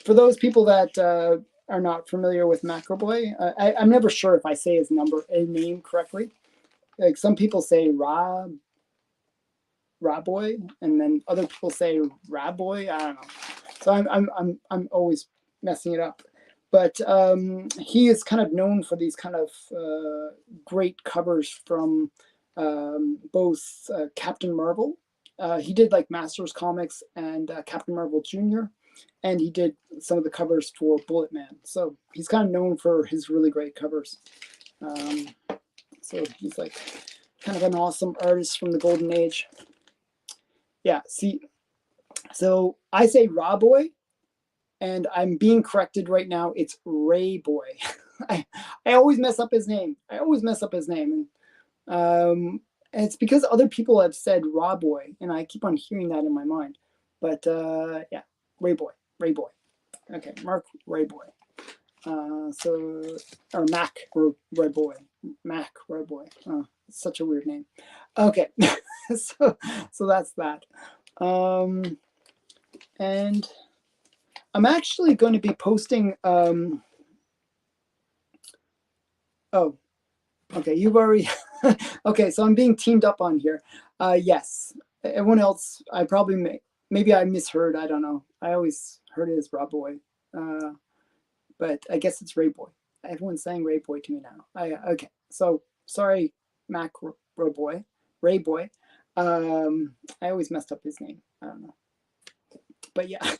for those people that are not familiar with McElroy, I'm never sure if I say his name correctly. Like some people say Rob Raboy, and then other people say Raboy. I don't know. So I'm always messing it up. But he is kind of known for these kind of great covers from both Captain Marvel. He did like Masters Comics and Captain Marvel Jr., and he did some of the covers for Bullet Man. So he's kind of known for his really great covers. So he's like kind of an awesome artist from the Golden Age. Yeah, see, so I say Raboy, and I'm being corrected right now. It's Ray Boy. I always mess up his name. And it's because other people have said Raboy, and I keep on hearing that in my mind. But yeah, Ray Boy. Okay, Mark Ray Boy. Or Mac Ray Boy. Mac Ray Boy. It's such a weird name. Okay, so that's that. And I'm actually going to be posting. Oh, okay, you've already. Okay, so I'm being teamed up on here. Yes, everyone else, I probably maybe I misheard. I don't know. I always heard it as Raboy, but I guess it's Ray Boy. Everyone's saying Ray Boy to me now. Okay, so sorry, Mac Ray Boy. I always messed up his name. I don't know, but yeah, I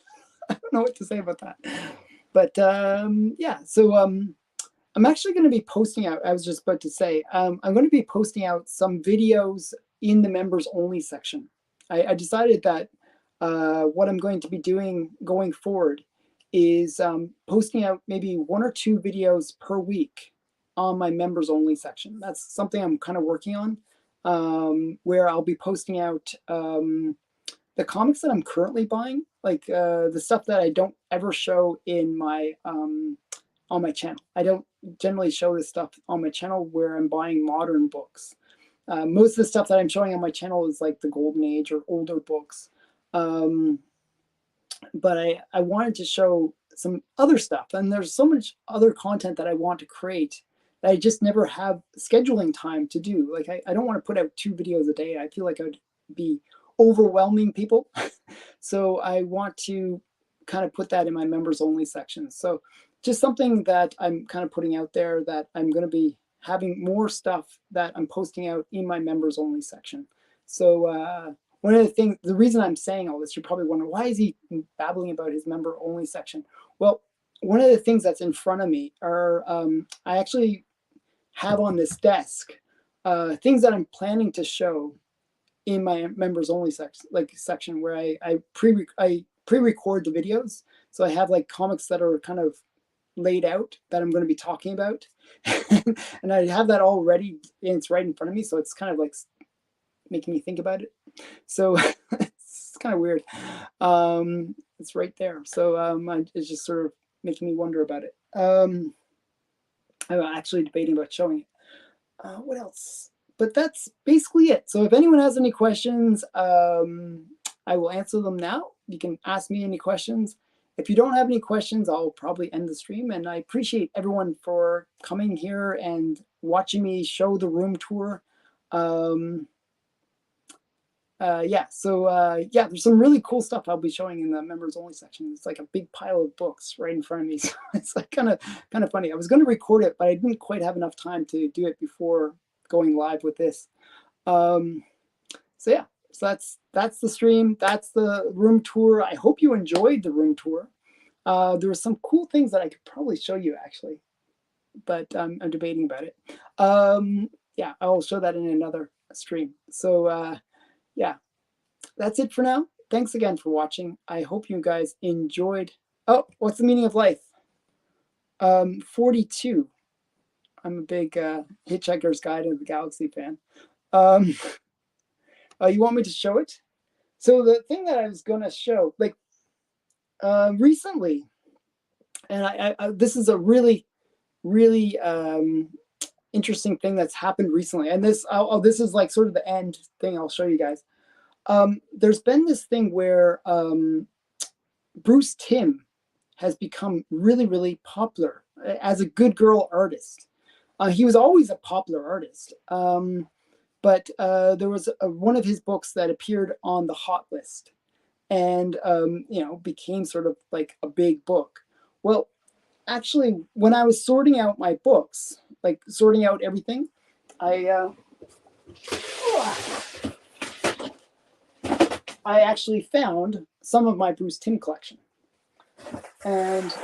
don't know what to say about that. But yeah, so I'm actually going to be posting out, I was just about to say, I'm going to be posting out some videos in the members only section. I decided that what I'm going to be doing going forward is posting out maybe 1 or 2 videos per week on my members only section. That's something I'm kind of working on, where I'll be posting out the comics that I'm currently buying, like the stuff that I don't ever show in my on my channel. I don't generally show this stuff on my channel where I'm buying modern books. Most of the stuff that I'm showing on my channel is like the Golden Age or older books. But I wanted to show some other stuff, and there's so much other content that I want to create that I just never have scheduling time to do. Like I don't want to put out 2 videos a day. I feel like I'd be overwhelming people. So I want to kind of put that in my members only section. So just something that I'm kind of putting out there, that I'm going to be having more stuff that I'm posting out in my members only section. So one of the things, the reason I'm saying all this, you're probably wondering, why is he babbling about his member only section? Well, one of the things that's in front of me are, I actually have on this desk things that I'm planning to show in my members only section where I pre-record the videos. So I have like comics that are kind of laid out that I'm going to be talking about. And I have that all ready, and it's right in front of me. So it's kind of like making me think about it. So it's kind of weird. It's right there. So it's just sort of making me wonder about it. I'm actually debating about showing it. What else? But that's basically it. So if anyone has any questions, I will answer them now. You can ask me any questions. If you don't have any questions, I'll probably end the stream. And I appreciate everyone for coming here and watching me show the room tour. Yeah, so yeah, there's some really cool stuff I'll be showing in the members only section. It's like a big pile of books right in front of me. So it's like kind of funny. I was going to record it, but I didn't quite have enough time to do it before going live with this. So yeah, so that's the stream. That's the room tour. I hope you enjoyed the room tour. There were some cool things that I could probably show you actually, but I'm debating about it. Yeah, I'll show that in another stream. So yeah, that's it for now. Thanks again for watching. I hope you guys enjoyed. Oh, what's the meaning of life? 42. I'm a big Hitchhiker's Guide to the Galaxy fan. You want me to show it? So the thing that I was going to show, like recently, and I this is a really interesting thing that's happened recently. And this this is like sort of the end thing I'll show you guys. There's been this thing where Bruce Timm has become really popular as a good girl artist. He was always a popular artist. but there was one of his books that appeared on the hot list, and became sort of like a big book. Well, actually, when I was sorting out my books, like sorting out everything, I actually found some of my Bruce Timm collection, and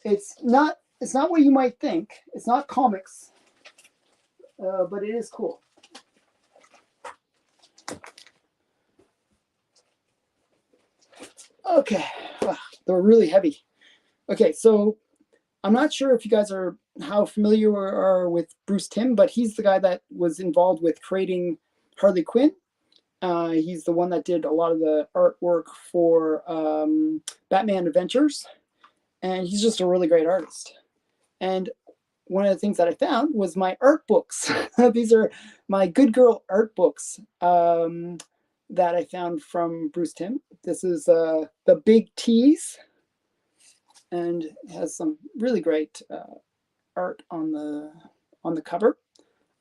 it's not what you might think. It's not comics, but it is cool. Okay, they're really heavy. Okay, so I'm not sure if you guys are how familiar you are with Bruce Timm, but he's the guy that was involved with creating Harley Quinn. He's the one that did a lot of the artwork for Batman Adventures, and he's just a really great artist. And one of the things that I found was my art books. These are my Good Girl art books that I found from Bruce Timm. This is the Big T's, and it has some really great art on the cover.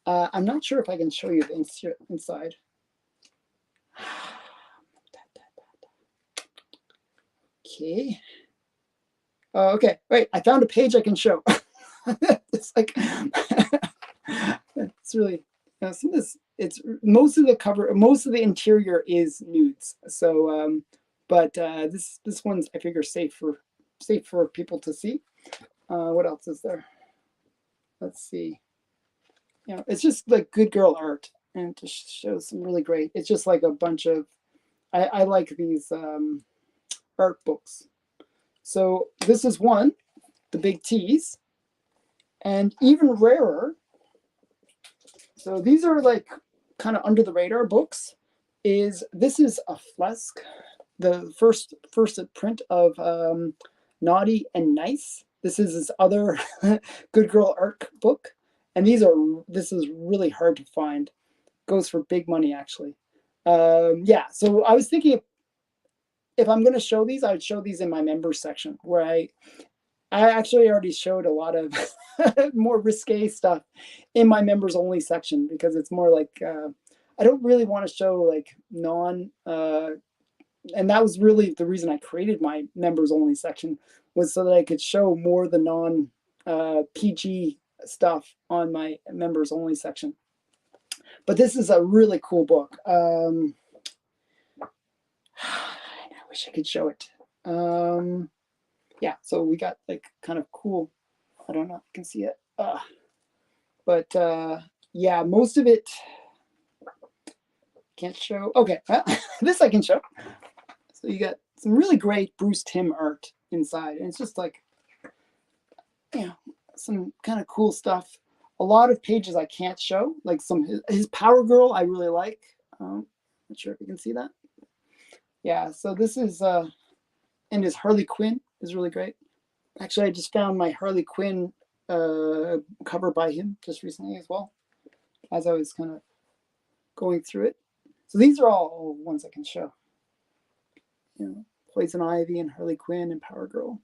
I'm not sure if I can show you the inside. Okay. Okay, wait, I found a page I can show. It's like, it's really, some of this, it's most of the cover, most of the interior is nudes. So, but this one's, I figure, safe for people to see. What else is there? Let's see. It's just like good girl art, and it just shows some really great. It's just like a bunch of, I like these art books. So this is one, the Big T's, and even rarer. So these are like kind of under the radar books. This is a Flesk, the first print of Naughty and Nice. This is his other good girl art book, and this is really hard to find. Goes for big money actually. Yeah, so I was thinking if I'm going to show these, I would show these in my members section, where I actually already showed a lot of more risque stuff in my members only section, because it's more like I don't really want to show like and that was really the reason I created my members only section, was so that I could show more the non PG stuff on my members only section. But this is a really cool book. I wish I could show it. Yeah, so we got like kind of cool, I don't know if you can see it, but yeah, most of it can't show. Okay, well, this I can show. So you got some really great Bruce Timm art inside, and it's just like, some kind of cool stuff. A lot of pages I can't show, like his Power Girl I really like. Not sure if you can see that. Yeah, so this is and his Harley Quinn is really great. Actually, I just found my Harley Quinn cover by him just recently as well, as I was kind of going through it. So these are all ones I can show. Poison Ivy and Harley Quinn and Power Girl.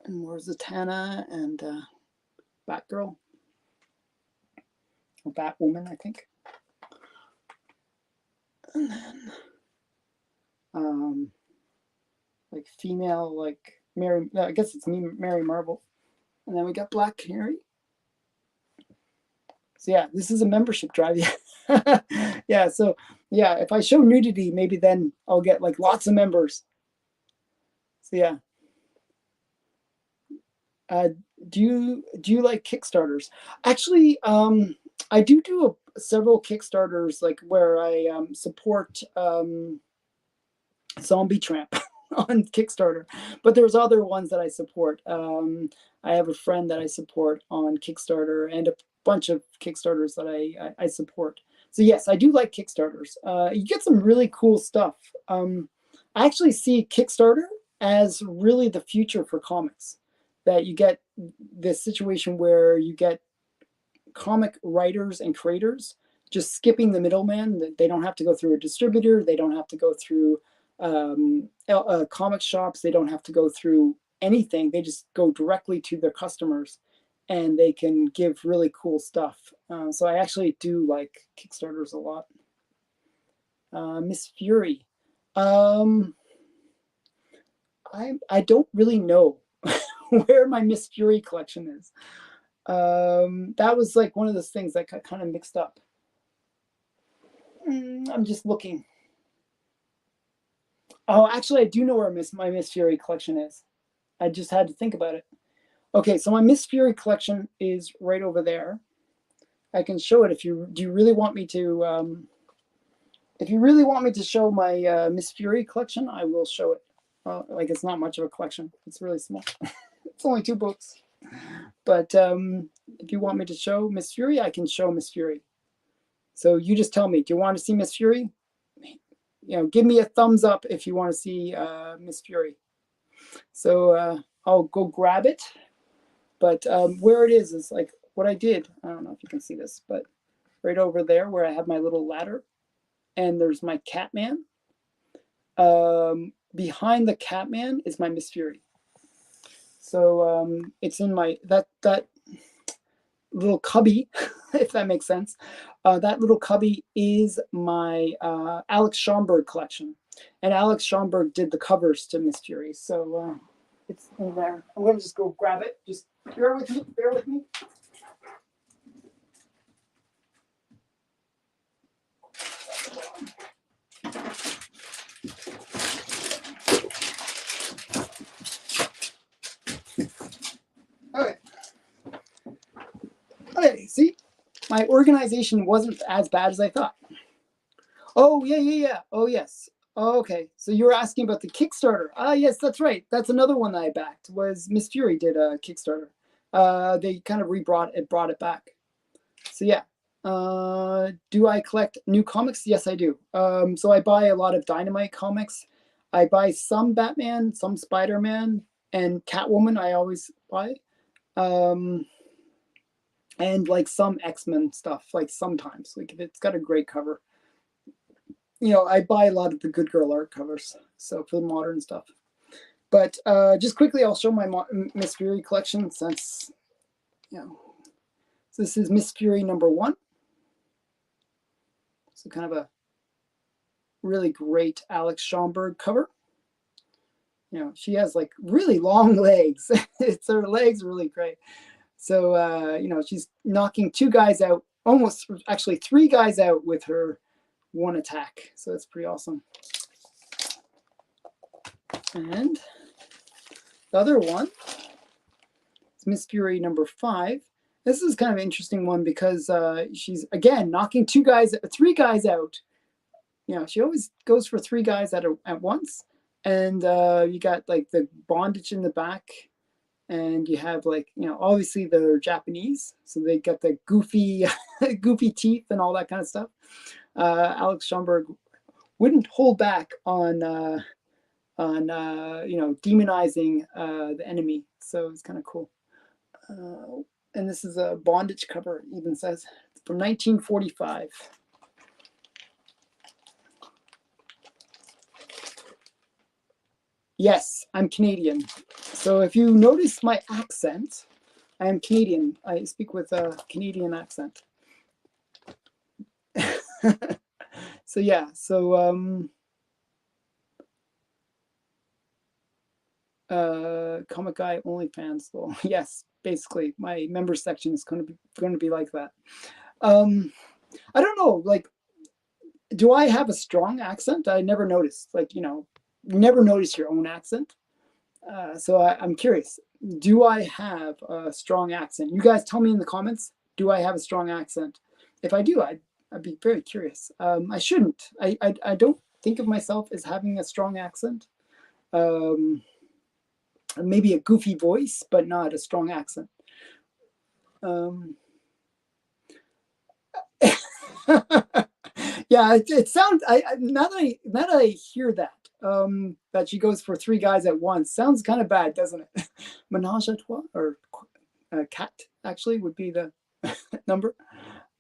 And more Zatanna and Batgirl. Or Batwoman, I think. And then like female, like Mary, I guess it's Mary Marvel. And then we got Black Canary. So yeah, this is a membership drive. Yeah, so yeah, if I show nudity, maybe then I'll get like lots of members. So yeah. Do you like Kickstarters? Actually, I do several Kickstarters, like where I support Zombie Tramp on Kickstarter, but there's other ones that I support. I have a friend that I support on Kickstarter, and a bunch of Kickstarters that I support. So yes, I do like Kickstarters. You get some really cool stuff. I actually see Kickstarter as really the future for comics. That you get this situation where you get comic writers and creators just skipping the middleman. They don't have to go through a distributor. They don't have to go through comic shops. They don't have to go through anything. They just go directly to their customers, and they can give really cool stuff. So I actually do like Kickstarters a lot. Miss Fury. I don't really know where my Miss Fury collection is. That was like one of those things that got kind of mixed up. I'm just looking. Oh, actually, I do know where my Miss Fury collection is. I just had to think about it. Okay, so my Miss Fury collection is right over there. I can show it if you do. You really want me to? If you really want me to show my Miss Fury collection, I will show it. Like it's not much of a collection. It's really small. It's only 2 books. But if you want me to show Miss Fury, I can show Miss Fury. So you just tell me, do you want to see Miss Fury? You know, give me a thumbs up if you want to see Miss Fury. So I'll go grab it. But where it is like what I did. I don't know if you can see this, but right over there where I have my little ladder, and there's my Catman. Behind the Catman is my Miss Fury. So it's in my that little cubby, if that makes sense. That little cubby is my Alex Schomburg collection, and Alex Schomburg did the covers to Miss Fury. So it's in there. I'm gonna just go grab it. Just bear with me. Bear with me. Okay. Okay, see, my organization wasn't as bad as I thought. Oh, yeah. Oh, yes. Oh, okay, so you were asking about the Kickstarter. Ah, yes, that's right. That's another one that I backed, was Miss Fury did a Kickstarter. They kind of brought it back. So yeah. Do I collect new comics? Yes, I do. So I buy a lot of Dynamite comics. I buy some Batman, some Spider-Man, and Catwoman I always buy. And like some X-Men stuff, like sometimes, like if it's got a great cover. You know, I buy a lot of the Good Girl art covers, so for the modern stuff. But just quickly, I'll show my Miss Fury collection since, you know, so this is Miss Fury #1. So kind of a really great Alex Schomburg cover. You know, she has like really long legs. It's her legs are really great. So, you know, she's knocking 2 guys out, almost actually 3 guys out with her 1 attack. So that's pretty awesome. And the other one is Miss Fury #5. This is kind of an interesting one because she's, again, knocking 3 guys out. You know, she always goes for 3 guys at once. And you got like the bondage in the back. And you have like, you know, obviously they're Japanese, so they got the goofy, goofy teeth and all that kind of stuff. Alex Schomburg wouldn't hold back on you know, demonizing the enemy, so it's kind of cool. And this is a bondage cover. It even says from 1945. Yes, I'm Canadian. So if you notice my accent, I am Canadian. I speak with a Canadian accent. So yeah, so Comic Guy OnlyFans. Well, yes, basically my member section is going to be like that. I don't know, like, do I have a strong accent? I never noticed. Like, you know, never notice your own accent. So I'm curious. Do I have a strong accent? You guys tell me in the comments. Do I have a strong accent? If I do, I'd be very curious. I shouldn't. I don't think of myself as having a strong accent. Maybe a goofy voice, but not a strong accent. Yeah, it sounds. Now that I hear that, that she goes for 3 guys at once, sounds kind of bad, doesn't it? Menage a trois, or cat actually would be the number.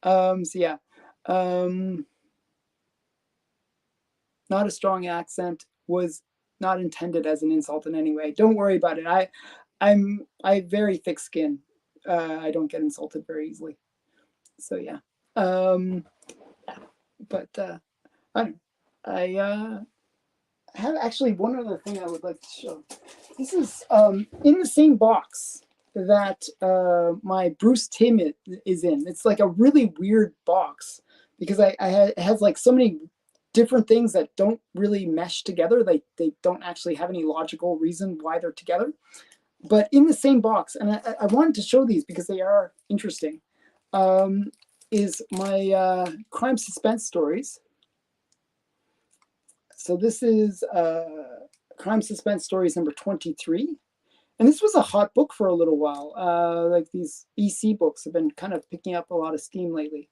So yeah, not a strong accent was not intended as an insult in any way. Don't worry about it. I have very thick skin. I don't get insulted very easily. So yeah. But I don't know. I have actually one other thing I would like to show. This is in the same box that my Bruce Timm is in. It's like a really weird box because it has like so many different things that don't really mesh together. They don't actually have any logical reason why they're together. But in the same box, and I wanted to show these because they are interesting, is my crime suspense stories. So this is crime suspense stories number 23. And this was a hot book for a little while. Like these EC books have been kind of picking up a lot of steam lately.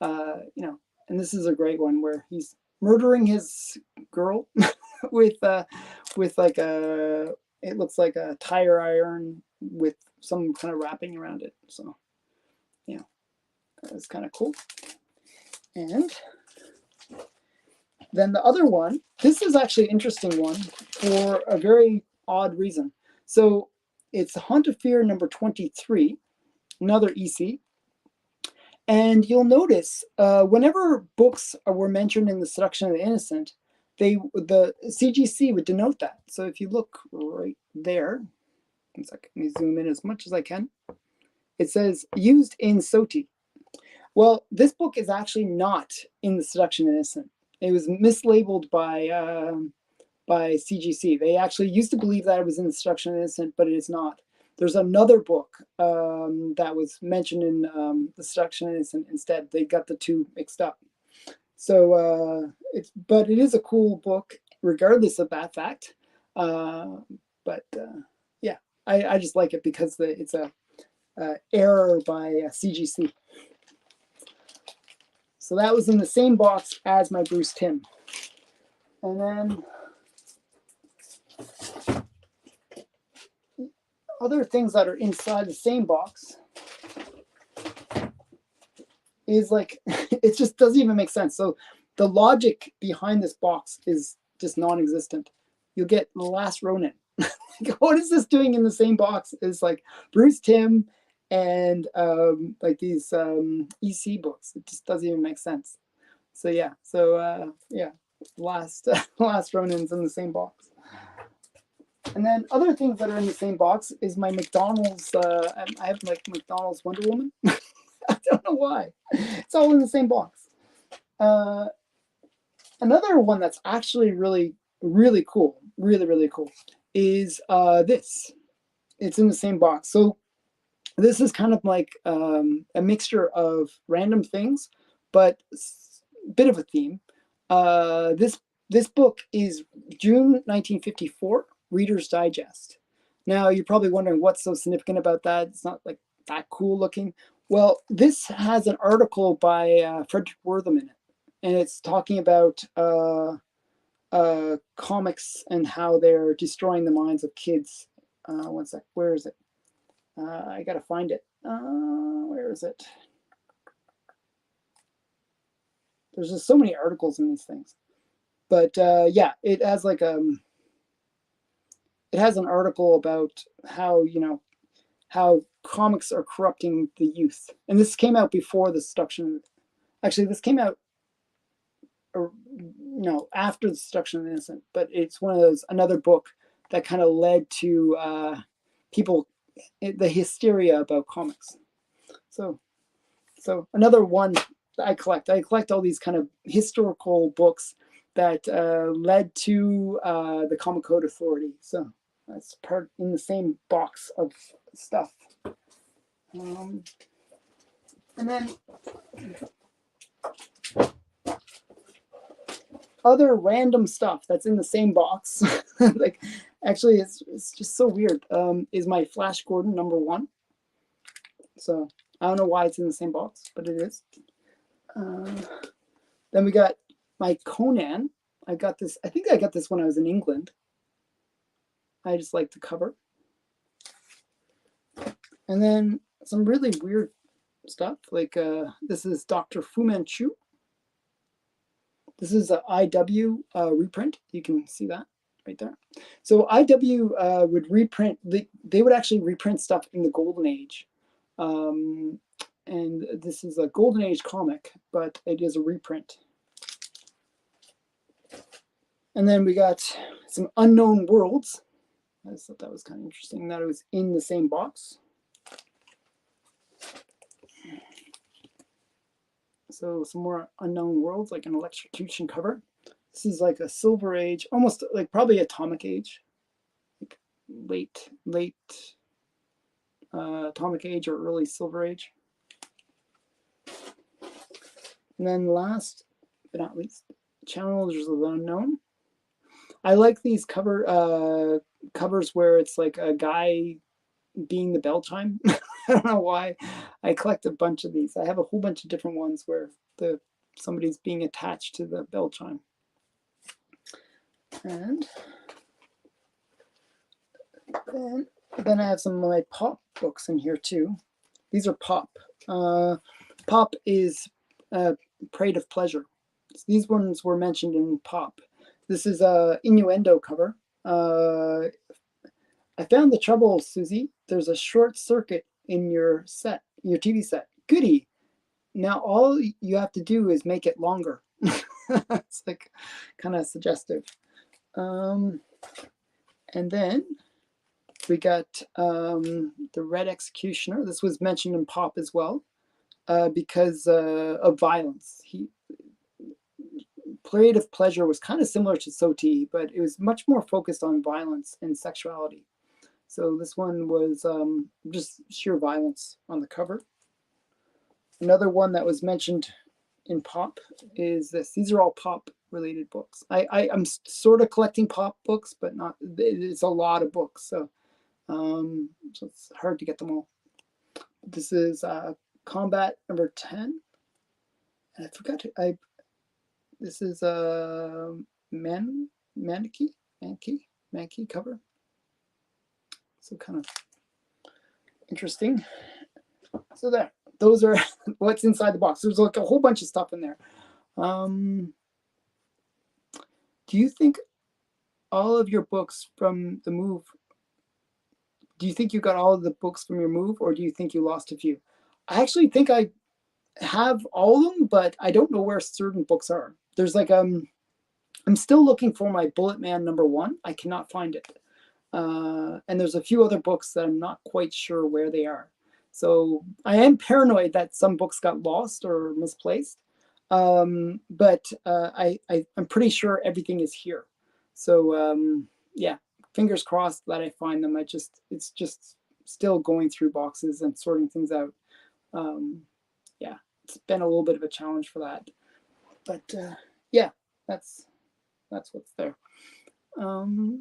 You know, and this is a great one where he's murdering his girl with like a, it looks like a tire iron with some kind of wrapping around it. So yeah, that's kind of cool. And then the other one, this is actually an interesting one for a very odd reason. So it's Haunt of Fear number 23, another EC. And you'll notice whenever books were mentioned in the Seduction of the Innocent, the CGC would denote that. So if you look right there, one second, let me zoom in as much as I can. It says used in SOTI. Well, this book is actually not in the Seduction of the Innocent. It was mislabeled by CGC. They actually used to believe that it was in the Seduction of the Innocent, but it is not. There's another book that was mentioned in the Seduction of the Innocent instead. They got the two mixed up. So but it is a cool book, regardless of that fact. Yeah, I just like it because it's a error by CGC. So that was in the same box as my Bruce Timm. And then other things that are inside the same box is like, it just doesn't even make sense. So the logic behind this box is just non-existent. You'll get The Last Ronin. What is this doing in the same box? It's like Bruce Timm and like these EC books. It just doesn't even make sense. So yeah, last Ronin's in the same box. And then other things that are in the same box is my McDonald's. I have like McDonald's Wonder Woman. I don't know why. It's all in the same box. Another one that's actually really, really cool, really cool, is this. It's in the same box. So this is kind of like a mixture of random things, but a bit of a theme. This book is June 1954, Reader's Digest. Now you're probably wondering what's so significant about that. It's not like that cool looking. Well, this has an article by Frederick Wortham in it, and it's talking about comics and how they're destroying the minds of kids. One sec, where is it? I gotta find it. Where is it? There's just so many articles in these things. But yeah, it has like it has an article about how, you know, how comics are corrupting the youth. And this came out before the Seduction. Actually, this came out after the Seduction of the Innocent, but it's one of those, another book that kind of led to people, the hysteria about comics. So another one that I collect all these kind of historical books that led to the Comic Code Authority. So that's part in the same box of stuff. And then other random stuff that's in the same box, like actually it's just so weird, is my Flash Gordon #1. So I don't know why it's in the same box, but it is. Then we got my Conan. I think I got this when I was in England. I just like the cover. And then some really weird stuff, like this is Dr. Fu Manchu. This is an IW reprint. You can see that right there. So IW would reprint, they would actually reprint stuff in the Golden Age. And this is a Golden Age comic, but it is a reprint. And then we got some Unknown Worlds. I just thought that was kind of interesting that it was in the same box. So some more Unknown Worlds, like an electrocution cover. This is like a Silver Age, almost like probably Atomic Age, like late Atomic Age or early Silver Age. And then last but not least, Challengers of the Unknown. I like these covers where it's like a guy being the bell chime. I don't know why. I collect a bunch of these. I have a whole bunch of different ones where somebody's being attached to the bell chime. And then I have some of my pop books in here too. These are pop. Pop is Parade of Pleasure. So these ones were mentioned in pop. This is a innuendo cover. I found the trouble, Susie. There's a short circuit in your TV set. Goody. Now all you have to do is make it longer. It's like kind of suggestive. And then we got the Red Executioner. This was mentioned in pop as well because of violence. Parade of Pleasure was kind of similar to Soti, but it was much more focused on violence and sexuality. So this one was just sheer violence on the cover. Another one that was mentioned in pop is this. These are all pop related books. I'm sort of collecting pop books, but not. It's a lot of books, so it's hard to get them all. This is Combat number 10. And I forgot to. This is a Mankey cover. So kind of interesting. So there, those are what's inside the box. There's like a whole bunch of stuff in there. Do you think all of your books from the move, do you think you got all of the books from your move, or do you think you lost a few? I actually think I have all of them, but I don't know where certain books are. There's like, I'm still looking for my Bullet Man #1. I cannot find it. And there's a few other books that I'm not quite sure where they are. So I am paranoid that some books got lost or misplaced. But I'm pretty sure everything is here. So yeah, fingers crossed that I find them. It's just still going through boxes and sorting things out. Yeah, it's been a little bit of a challenge for that. But yeah, that's what's there. So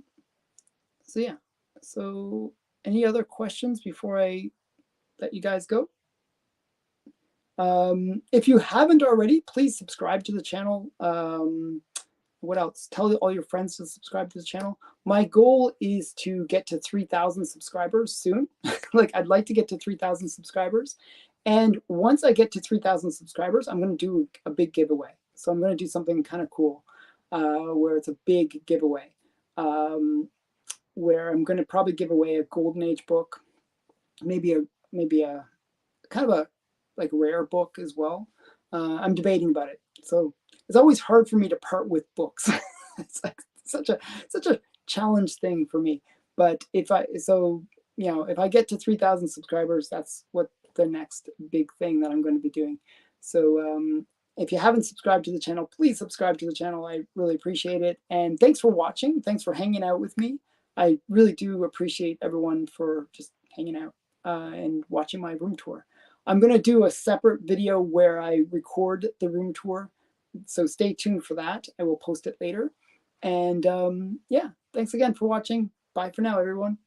yeah, so any other questions before I let you guys go? If you haven't already, please subscribe to the channel. What else? Tell all your friends to subscribe to the channel. My goal is to get to 3,000 subscribers soon. Like, I'd like to get to 3,000 subscribers. And once I get to 3,000 subscribers, I'm going to do a big giveaway. So I'm going to do something kind of cool where it's a big giveaway. Where I'm going to probably give away a Golden Age book, maybe a kind of a like rare book as well. I'm debating about it. So it's always hard for me to part with books. It's like such a challenge thing for me. But if I get to 3,000 subscribers, that's what the next big thing that I'm going to be doing. So if you haven't subscribed to the channel, please subscribe to the channel. I really appreciate it. And thanks for watching. Thanks for hanging out with me. I really do appreciate everyone for just hanging out and watching my room tour. I'm going to do a separate video where I record the room tour. So stay tuned for that. I will post it later. And yeah, thanks again for watching. Bye for now, everyone.